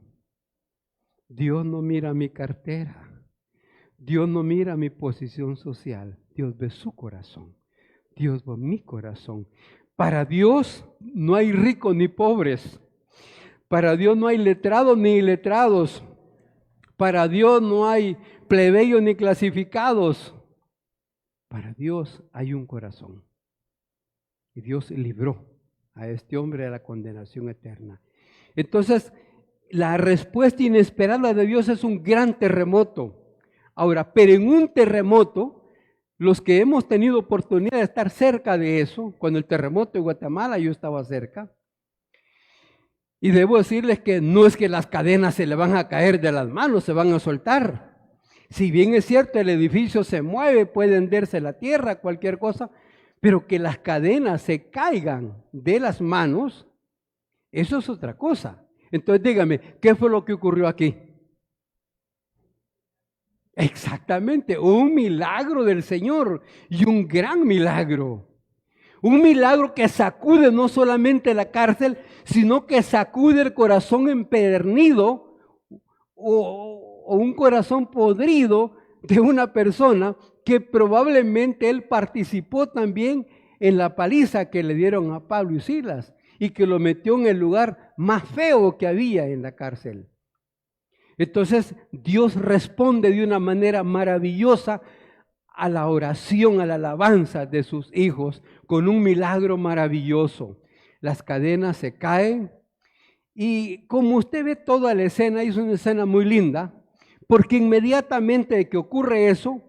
Dios no mira mi cartera. Dios no mira mi posición social, Dios ve su corazón, Dios ve mi corazón. Para Dios no hay ricos ni pobres, para Dios no hay letrados ni iletrados, para Dios no hay plebeyos ni clasificados, para Dios hay un corazón. Y Dios libró a este hombre de la condenación eterna. Entonces, la respuesta inesperada de Dios es un gran terremoto. Ahora, pero en un terremoto, los que hemos tenido oportunidad de estar cerca de eso, cuando el terremoto de Guatemala yo estaba cerca, y debo decirles que no es que las cadenas se le van a caer de las manos, se van a soltar. Si bien es cierto, el edificio se mueve, puede henderse la tierra, cualquier cosa, pero que las cadenas se caigan de las manos, eso es otra cosa. Entonces dígame, ¿qué fue lo que ocurrió aquí? Exactamente, un milagro del Señor y un gran milagro. Un milagro que sacude no solamente la cárcel, sino que sacude el corazón empedernido o un corazón podrido de una persona que probablemente él participó también en la paliza que le dieron a Pablo y Silas y que lo metió en el lugar más feo que había en la cárcel. Entonces Dios responde de una manera maravillosa a la oración, a la alabanza de sus hijos con un milagro maravilloso. Las cadenas se caen y como usted ve toda la escena, es una escena muy linda, porque inmediatamente que ocurre eso,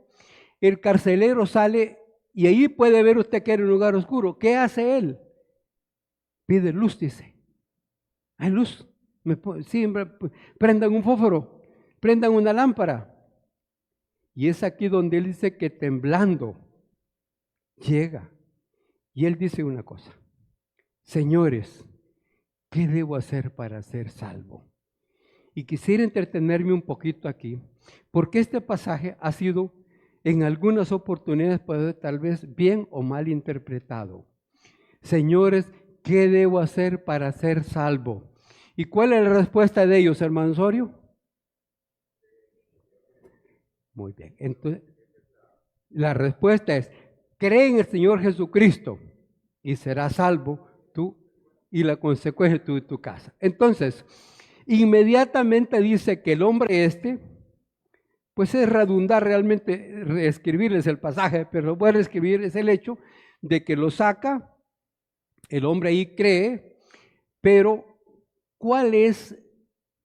el carcelero sale y ahí puede ver usted que era un lugar oscuro. ¿Qué hace él? Pide luz, dice. Hay luz. Sí, prendan un fósforo, prendan una lámpara. Y es aquí donde él dice que temblando llega. Y él dice una cosa: señores, ¿qué debo hacer para ser salvo? Y quisiera entretenerme un poquito aquí, porque este pasaje ha sido en algunas oportunidades puede tal vez bien o mal interpretado. Señores, ¿qué debo hacer para ser salvo? ¿Y cuál es la respuesta de ellos, hermano Osorio? Muy bien, entonces la respuesta es: cree en el Señor Jesucristo y serás salvo tú y la consecuencia tú y tu casa. Entonces, inmediatamente dice que el hombre pues es redundar realmente reescribirles el pasaje, pero lo voy a reescribir, es el hecho de que lo saca, el hombre ahí cree, pero ¿cuál es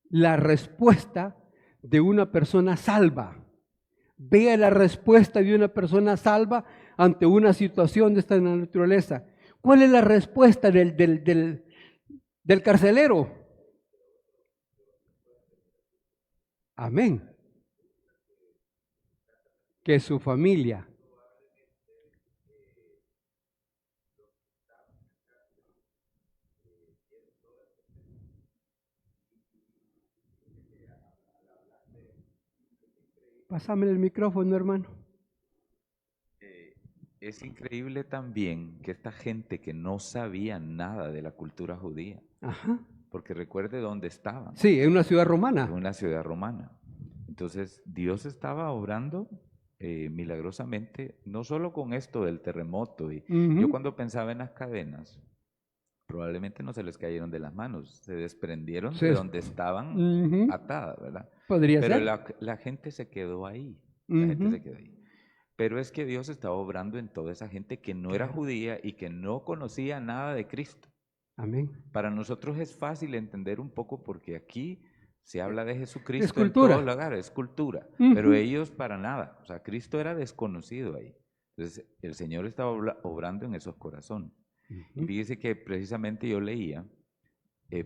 la respuesta de una persona salva? Vea la respuesta de una persona salva ante una situación de esta naturaleza. ¿Cuál es la respuesta del carcelero? Amén. Que su familia. Pásame el micrófono, hermano. Es increíble también que esta gente que no sabía nada de la cultura judía, Ajá. porque recuerde dónde estaban. Sí, en una ciudad romana. En una ciudad romana. Entonces, Dios estaba obrando milagrosamente, no solo con esto del terremoto. Y yo cuando pensaba en las cadenas, probablemente no se les cayeron de las manos, se desprendieron de donde estaban atadas, ¿verdad? Podría Pero ser. la gente se quedó ahí. La gente se quedó ahí. Pero es que Dios estaba obrando en toda esa gente que no era judía y que no conocía nada de Cristo. Amén. Para nosotros es fácil entender un poco porque aquí se habla de Jesucristo es cultura. en todos lugares, es cultura. Pero ellos para nada. O sea, Cristo era desconocido ahí. Entonces, el Señor estaba obrando en esos corazones. Y fíjese que precisamente yo leía,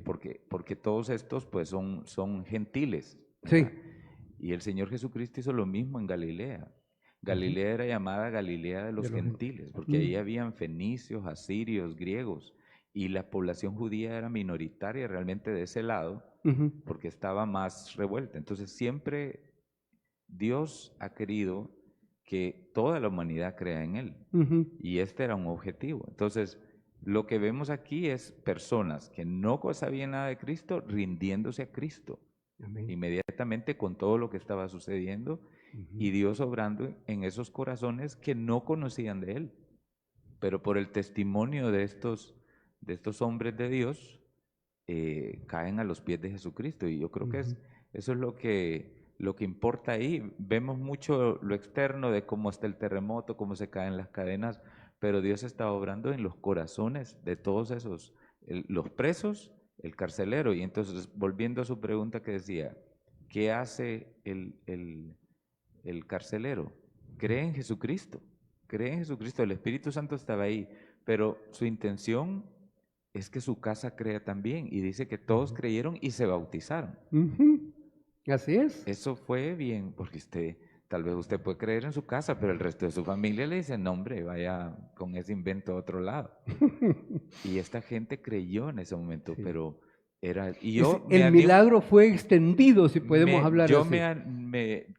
porque todos estos pues son gentiles. Sí. Y el Señor Jesucristo hizo lo mismo en Galilea. Galilea era llamada Galilea de los gentiles, porque ahí habían fenicios, asirios, griegos, y la población judía era minoritaria realmente de ese lado, porque estaba más revuelta. Entonces siempre Dios ha querido que toda la humanidad crea en Él, y este era un objetivo. Entonces, lo que vemos aquí es personas que no sabían nada de Cristo rindiéndose a Cristo. Amén. inmediatamente con todo lo que estaba sucediendo Ujú. y Dios obrando en esos corazones que no conocían de Él. Pero por el testimonio de estos hombres de Dios, caen a los pies de Jesucristo. Y yo creo que Ujú. eso es lo que importa ahí. Vemos mucho lo externo de cómo está el terremoto, cómo se caen las cadenas, pero Dios está obrando en los corazones de todos esos, los presos, el carcelero. Y entonces, volviendo a su pregunta que decía, ¿qué hace el carcelero? Cree en Jesucristo, cree en Jesucristo. El Espíritu Santo estaba ahí, pero su intención es que su casa crea también. Y dice que todos creyeron y se bautizaron. Ujú. Así es. Eso fue bien, porque tal vez usted puede creer en su casa, pero el resto de su familia le dice, no hombre, vaya con ese invento a otro lado. Y esta gente creyó en ese momento, Sí. pero era, y Es- yo me el animo, milagro fue extendido, si podemos hablar yo así.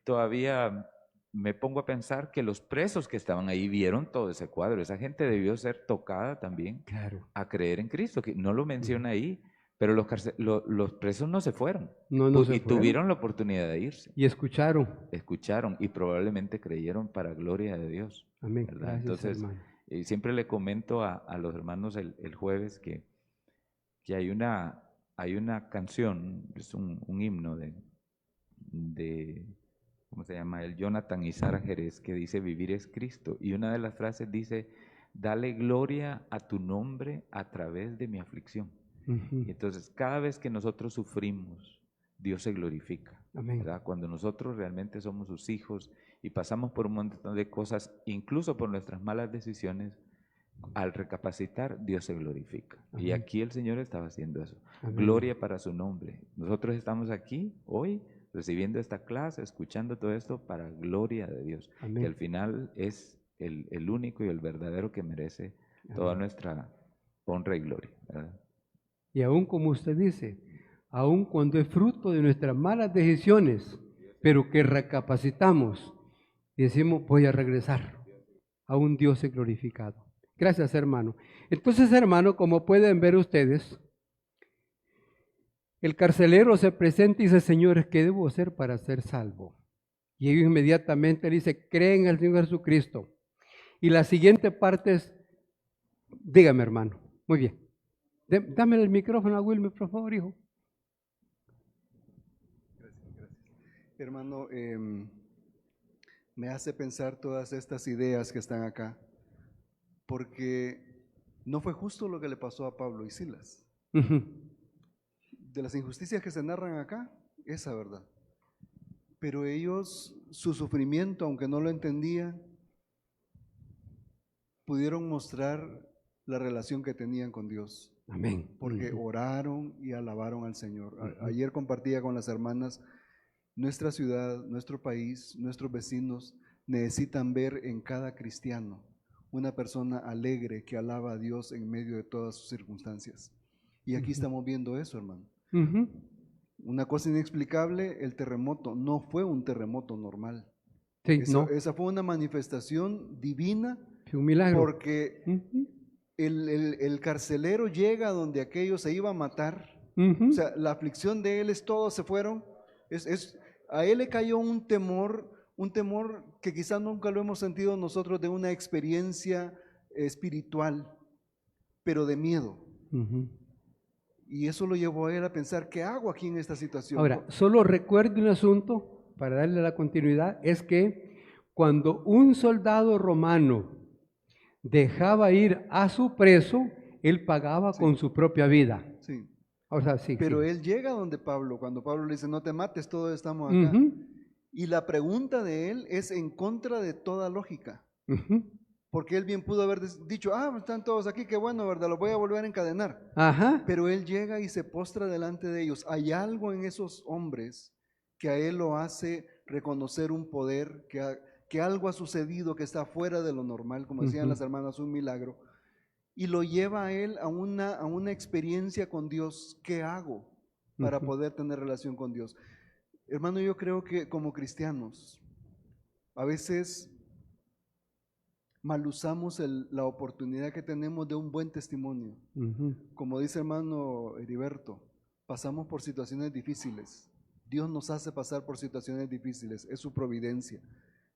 todavía me pongo a pensar que los presos que estaban ahí vieron todo ese cuadro. Esa gente debió ser tocada también Claro. a creer en Cristo, que no lo menciona ahí, pero los presos no se fueron No se y fueron. tuvieron la oportunidad de irse. Y escucharon. Escucharon y probablemente creyeron para gloria de Dios, Amén. ¿verdad? Gracias, Entonces, hermano. siempre le comento a los hermanos el jueves que hay una canción, es un himno de, ¿cómo se llama? El Jonathan y Sara Jerez, que dice vivir es Cristo. Y una de las frases dice, dale gloria a tu nombre a través de mi aflicción. Ujú. Y entonces, cada vez que nosotros sufrimos, Dios se glorifica, Amén. ¿verdad? Cuando nosotros realmente somos sus hijos y pasamos por un montón de cosas, incluso por nuestras malas decisiones, al recapacitar, Dios se glorifica. Y Amén. aquí el Señor estaba haciendo eso. Amén. Gloria para su nombre. Nosotros estamos aquí hoy recibiendo esta clase, escuchando todo esto para gloria de Dios, Amén. que al final es el único y el verdadero que merece toda Amén. nuestra honra y gloria, ¿verdad? Y aún como usted dice, aún cuando es fruto de nuestras malas decisiones, pero que recapacitamos y decimos, voy a regresar, aún Dios es glorificado. Gracias, hermano. Entonces, hermano, como pueden ver ustedes, el carcelero se presenta y dice, señores, ¿qué debo hacer para ser salvo? Y ellos inmediatamente le dice, creen en el Señor Jesucristo. Y la siguiente parte es, dígame, hermano. Muy bien. Dame el micrófono a Wilmer, por favor, hijo. Hermano, me hace pensar todas estas ideas que están acá, porque no fue justo lo que le pasó a Pablo y Silas. Ujú. De las injusticias que se narran acá, esa verdad. Pero ellos, su sufrimiento, aunque no lo entendían, pudieron mostrar la relación que tenían con Dios, Amén. porque Ujú. oraron y alabaron al Señor. Ujú. Ayer compartía con las hermanas, nuestra ciudad, nuestro país, nuestros vecinos necesitan ver en cada cristiano una persona alegre que alaba a Dios en medio de todas sus circunstancias. Y aquí estamos viendo eso, hermano. Ujú. Una cosa inexplicable, el terremoto no fue un terremoto normal. Sí, no, Esa fue una manifestación divina, fue un milagro. porque Ujú. el carcelero llega donde aquellos se iba a matar. Ujú. O sea, la aflicción de él es todos se fueron. A él le cayó un temor que quizás nunca lo hemos sentido nosotros, de una experiencia espiritual, pero de miedo. Ujú. Y eso lo llevó a él a pensar, ¿qué hago aquí en esta situación? Ahora, solo recuerde un asunto para darle la continuidad, es que cuando un soldado romano dejaba ir a su preso, él pagaba Sí. con su propia vida. Sí. O sea, sí. Pero sí. él llega donde Pablo, cuando Pablo le dice, no te mates, todos estamos acá. Ujú. Y la pregunta de él es en contra de toda lógica. Ujú. Porque él bien pudo haber dicho, están todos aquí, qué bueno, ¿verdad? Los voy a volver a encadenar. Ajá. Pero él llega y se postra delante de ellos. Hay algo en esos hombres que a él lo hace reconocer un poder, que algo ha sucedido que está fuera de lo normal, como decían las hermanas, un milagro. Y lo lleva a él a una experiencia con Dios. ¿Qué hago para poder tener relación con Dios? Hermano, yo creo que como cristianos, a veces mal usamos la oportunidad que tenemos de un buen testimonio. Ujú. Como dice hermano Heriberto, pasamos por situaciones difíciles Dios nos hace pasar por situaciones difíciles, es su providencia,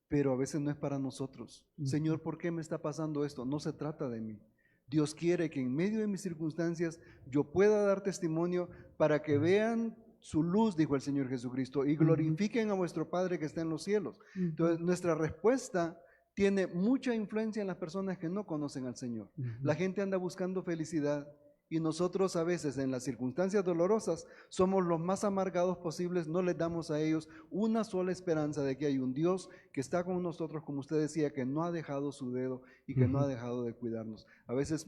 pero a veces no es para nosotros. Señor, ¿por qué me está pasando esto? No se trata de mí. Dios quiere que en medio de mis circunstancias yo pueda dar testimonio para que vean su luz, dijo el Señor Jesucristo, y glorifiquen a vuestro Padre que está en los cielos. Entonces, nuestra respuesta tiene mucha influencia en las personas que no conocen al Señor. La gente anda buscando felicidad y nosotros a veces en las circunstancias dolorosas somos los más amargados posibles, no les damos a ellos una sola esperanza de que hay un Dios que está con nosotros, como usted decía, que no ha dejado su dedo y que no ha dejado de cuidarnos. A veces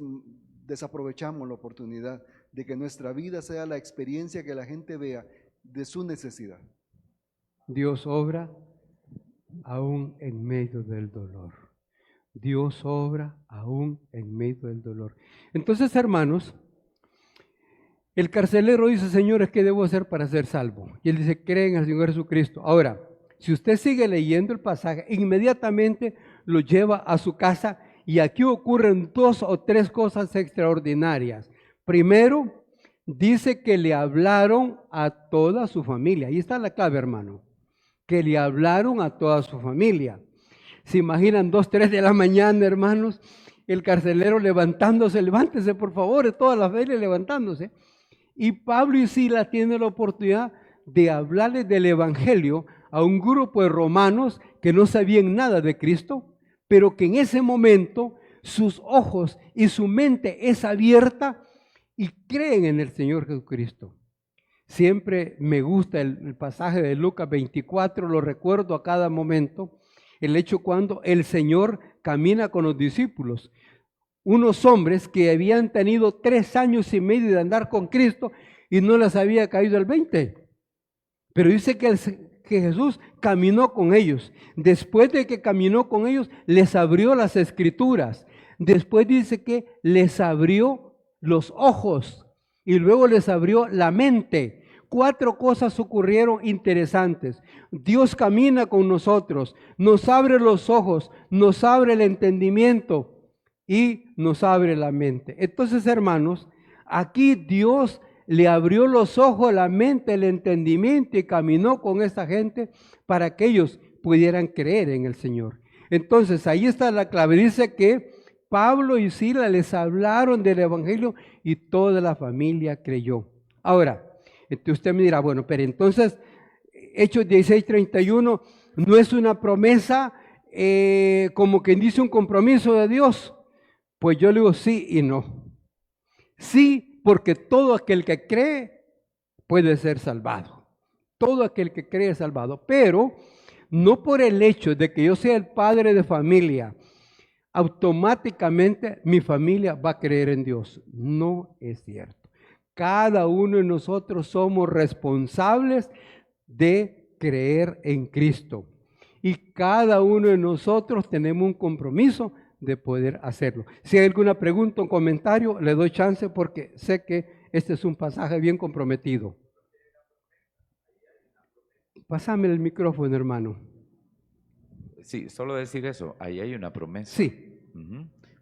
desaprovechamos la oportunidad de que nuestra vida sea la experiencia que la gente vea de su necesidad. Dios obra aún en medio del dolor. Dios obra aún en medio del dolor. Entonces, hermanos, el carcelero dice, señores, ¿qué debo hacer para ser salvo? Y él dice, creen al Señor Jesucristo. Ahora, si usted sigue leyendo el pasaje, inmediatamente lo lleva a su casa y aquí ocurren 2 o 3 cosas extraordinarias. Primero, dice que le hablaron a toda su familia. Ahí está la clave, hermano. Que le hablaron a toda su familia. ¿Se imaginan 2, 3 de la mañana, hermanos? El carcelero levantándose, levántese por favor, toda la familia levantándose. Y Pablo y Silas tienen la oportunidad de hablarles del evangelio a un grupo de romanos que no sabían nada de Cristo, pero que en ese momento sus ojos y su mente es abierta y creen en el Señor Jesucristo. Siempre me gusta el pasaje de Lucas 24, lo recuerdo a cada momento, el hecho cuando el Señor camina con los discípulos, unos hombres que habían tenido 3 años y medio de andar con Cristo y no les había caído el 20. Pero dice que Jesús caminó con ellos. Después de que caminó con ellos, les abrió las Escrituras. Después dice que les abrió los ojos y luego les abrió la mente. 4 cosas ocurrieron interesantes. Dios camina con nosotros, nos abre los ojos, nos abre el entendimiento y nos abre la mente. Entonces, hermanos, aquí Dios le abrió los ojos, la mente, el entendimiento y caminó con esta gente para que ellos pudieran creer en el Señor. Entonces, ahí está la clave. Dice que Pablo y Silas les hablaron del evangelio y toda la familia creyó. Ahora, usted me dirá, bueno, pero entonces Hechos 16:31 no es una promesa como quien dice un compromiso de Dios. Pues yo le digo sí y no. Sí, porque todo aquel que cree puede ser salvado. Todo aquel que cree es salvado, pero no por el hecho de que yo sea el padre de familia, automáticamente mi familia va a creer en Dios. No es cierto. Cada uno de nosotros somos responsables de creer en Cristo. Y cada uno de nosotros tenemos un compromiso de poder hacerlo. Si hay alguna pregunta o comentario, le doy chance porque sé que este es un pasaje bien comprometido. Pásame el micrófono, hermano. Sí, solo decir eso, ahí hay una promesa. Sí.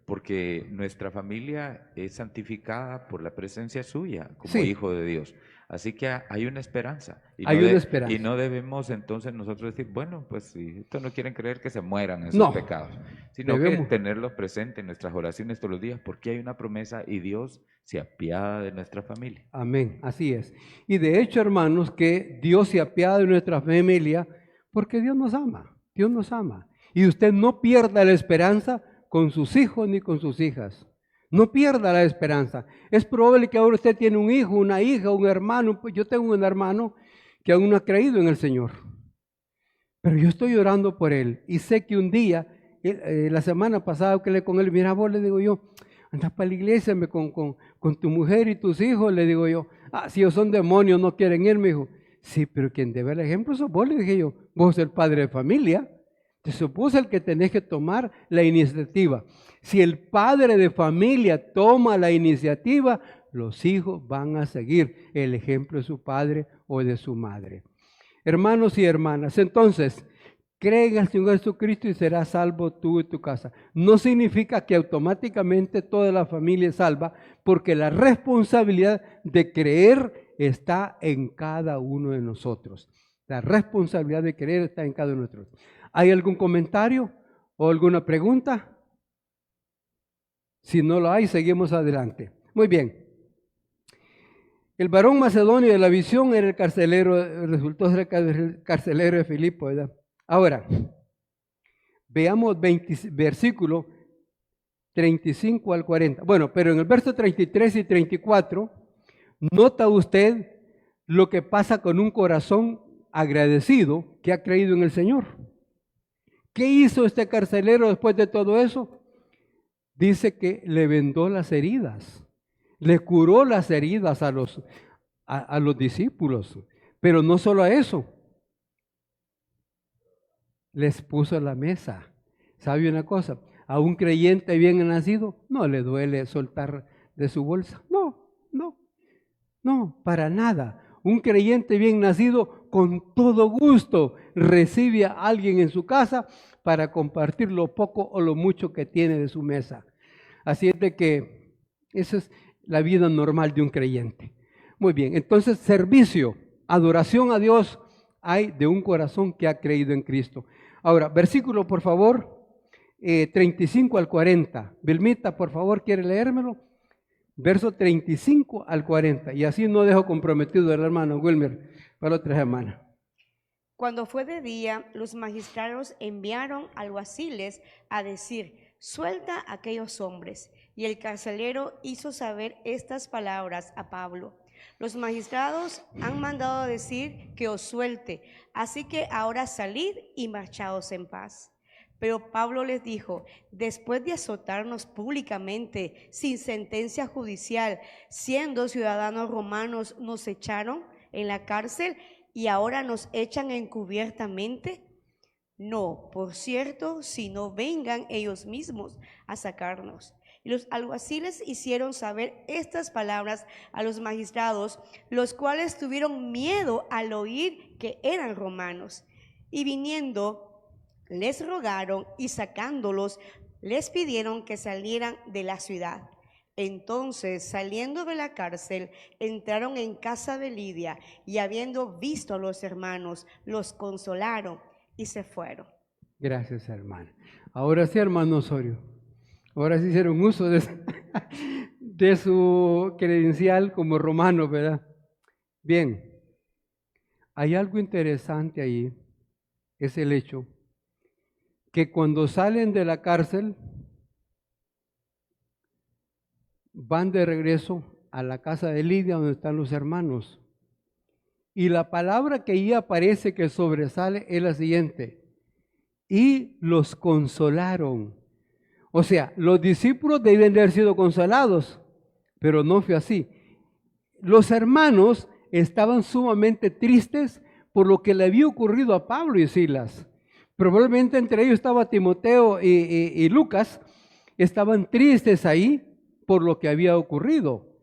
Porque nuestra familia es santificada por la presencia suya como Sí. hijo de Dios. Así que hay una esperanza. Hay una esperanza. Y no debemos entonces nosotros decir, bueno, pues si estos no quieren creer que se mueran en sus No. pecados, sino Debemos. que tenerlos presentes en nuestras oraciones todos los días, porque hay una promesa y Dios se apiada de nuestra familia. Amén, así es. Y de hecho, hermanos, que Dios se apiada de nuestra familia porque Dios nos ama. Dios nos ama. Y usted no pierda la esperanza con sus hijos ni con sus hijas. No pierda la esperanza. Es probable que ahora usted tiene un hijo, una hija, un hermano. Yo tengo un hermano que aún no ha creído en el Señor. Pero yo estoy orando por él. Y sé que un día, la semana pasada que le con él, mira vos, le digo yo, anda para la iglesia con tu mujer y tus hijos, le digo yo. Ah, si ellos son demonios, no quieren ir, me dijo. Sí, pero quien debe el ejemplo sos vos, le dije yo. Vos sos el padre de familia. Vos el que tenés que tomar la iniciativa. Si el padre de familia toma la iniciativa, los hijos van a seguir el ejemplo de su padre o de su madre. Hermanos y hermanas, entonces, creen al Señor Jesucristo y serás salvo tú y tu casa. No significa que automáticamente toda la familia es salva, porque la responsabilidad de creer está en cada uno de nosotros. La responsabilidad de querer está en cada uno de nosotros. ¿Hay algún comentario o alguna pregunta? Si no lo hay, seguimos adelante. Muy bien. El varón macedonio de la visión era el carcelero, resultó ser el carcelero de Filipo, ¿verdad? Ahora, veamos versículo 35 al 40. Bueno, pero en el verso 33 y 34, nota usted lo que pasa con un corazón agradecido que ha creído en el Señor. ¿Qué hizo este carcelero después de todo eso? Dice que le vendó las heridas, le curó las heridas a los discípulos, pero no solo a eso, les puso la mesa. ¿Sabe una cosa? A un creyente bien nacido no le duele soltar de su bolsa. No, para nada. Un creyente bien nacido con todo gusto recibe a alguien en su casa para compartir lo poco o lo mucho que tiene de su mesa. Así es de que esa es la vida normal de un creyente. Muy bien, entonces servicio, adoración a Dios hay de un corazón que ha creído en Cristo. Ahora, versículo por favor, 35 al 40. Vilmita, por favor, ¿quiere leérmelo? Verso 35 al 40. Y así no dejo comprometido al hermano Wilmer para otra semana. Cuando fue de día, los magistrados enviaron alguaciles a decir: suelta a aquellos hombres. Y el carcelero hizo saber estas palabras a Pablo: los magistrados han mandado decir que os suelte, así que ahora salid y marchaos en paz. Pero Pablo les dijo: después de azotarnos públicamente, sin sentencia judicial, siendo ciudadanos romanos, nos echaron en la cárcel y ahora nos echan encubiertamente. No, por cierto, si no vengan ellos mismos a sacarnos. Y los alguaciles hicieron saber estas palabras a los magistrados, los cuales tuvieron miedo al oír que eran romanos. Y viniendo, les rogaron, y sacándolos, les pidieron que salieran de la ciudad. Entonces, saliendo de la cárcel, entraron en casa de Lidia, y habiendo visto a los hermanos, los consolaron y se fueron. Gracias, hermano. Ahora sí, hermano Osorio. Ahora sí hicieron uso de su credencial como romano, ¿verdad? Bien. Hay algo interesante ahí. Es el hecho que cuando salen de la cárcel, van de regreso a la casa de Lidia donde están los hermanos. Y la palabra que ahí aparece que sobresale es la siguiente: y los consolaron. O sea, los discípulos deben de haber sido consolados, pero no fue así. Los hermanos estaban sumamente tristes por lo que le había ocurrido a Pablo y Silas. Probablemente entre ellos estaba Timoteo y Lucas. Estaban tristes ahí por lo que había ocurrido.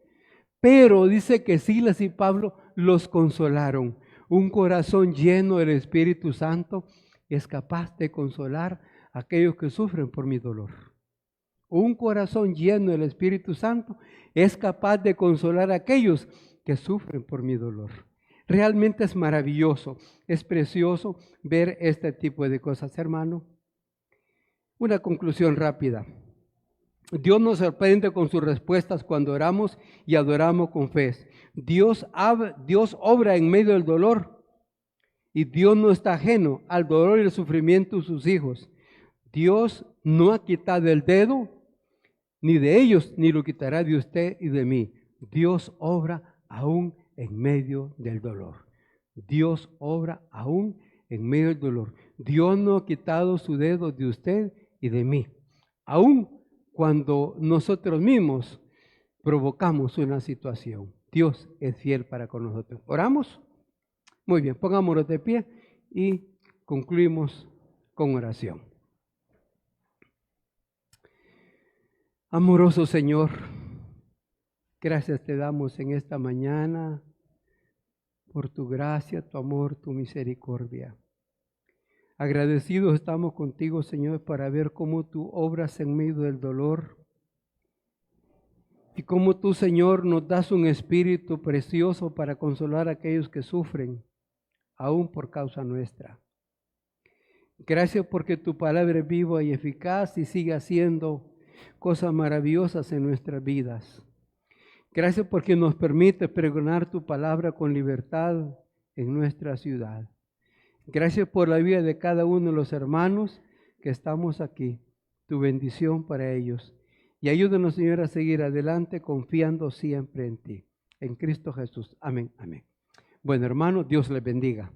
Pero dice que Silas y Pablo los consolaron. Un corazón lleno del Espíritu Santo es capaz de consolar a aquellos que sufren por mi dolor. Un corazón lleno del Espíritu Santo es capaz de consolar a aquellos que sufren por mi dolor. Realmente es maravilloso, es precioso ver este tipo de cosas, hermano. Una conclusión rápida. Dios nos sorprende con sus respuestas cuando oramos y adoramos con fe. Dios obra en medio del dolor y Dios no está ajeno al dolor y el sufrimiento de sus hijos. Dios no ha quitado el dedo ni de ellos, ni lo quitará de usted y de mí. Dios obra aún en medio del dolor. Dios obra aún en medio del dolor. Dios no ha quitado su dedo de usted y de mí. Aún cuando nosotros mismos provocamos una situación, Dios es fiel para con nosotros. ¿Oramos? Muy bien, pongámonos de pie y concluimos con oración. Amoroso Señor, gracias te damos en esta mañana por tu gracia, tu amor, tu misericordia. Agradecidos estamos contigo, Señor, para ver cómo tú obras en medio del dolor. Y como tú, Señor, nos das un espíritu precioso para consolar a aquellos que sufren, aún por causa nuestra. Gracias porque tu palabra es viva y eficaz y sigue haciendo cosas maravillosas en nuestras vidas. Gracias porque nos permite pregonar tu palabra con libertad en nuestra ciudad. Gracias por la vida de cada uno de los hermanos que estamos aquí. Tu bendición para ellos. Y ayúdanos, Señor, a seguir adelante confiando siempre en ti. En Cristo Jesús. Amén. Amén. Bueno, hermanos, Dios les bendiga.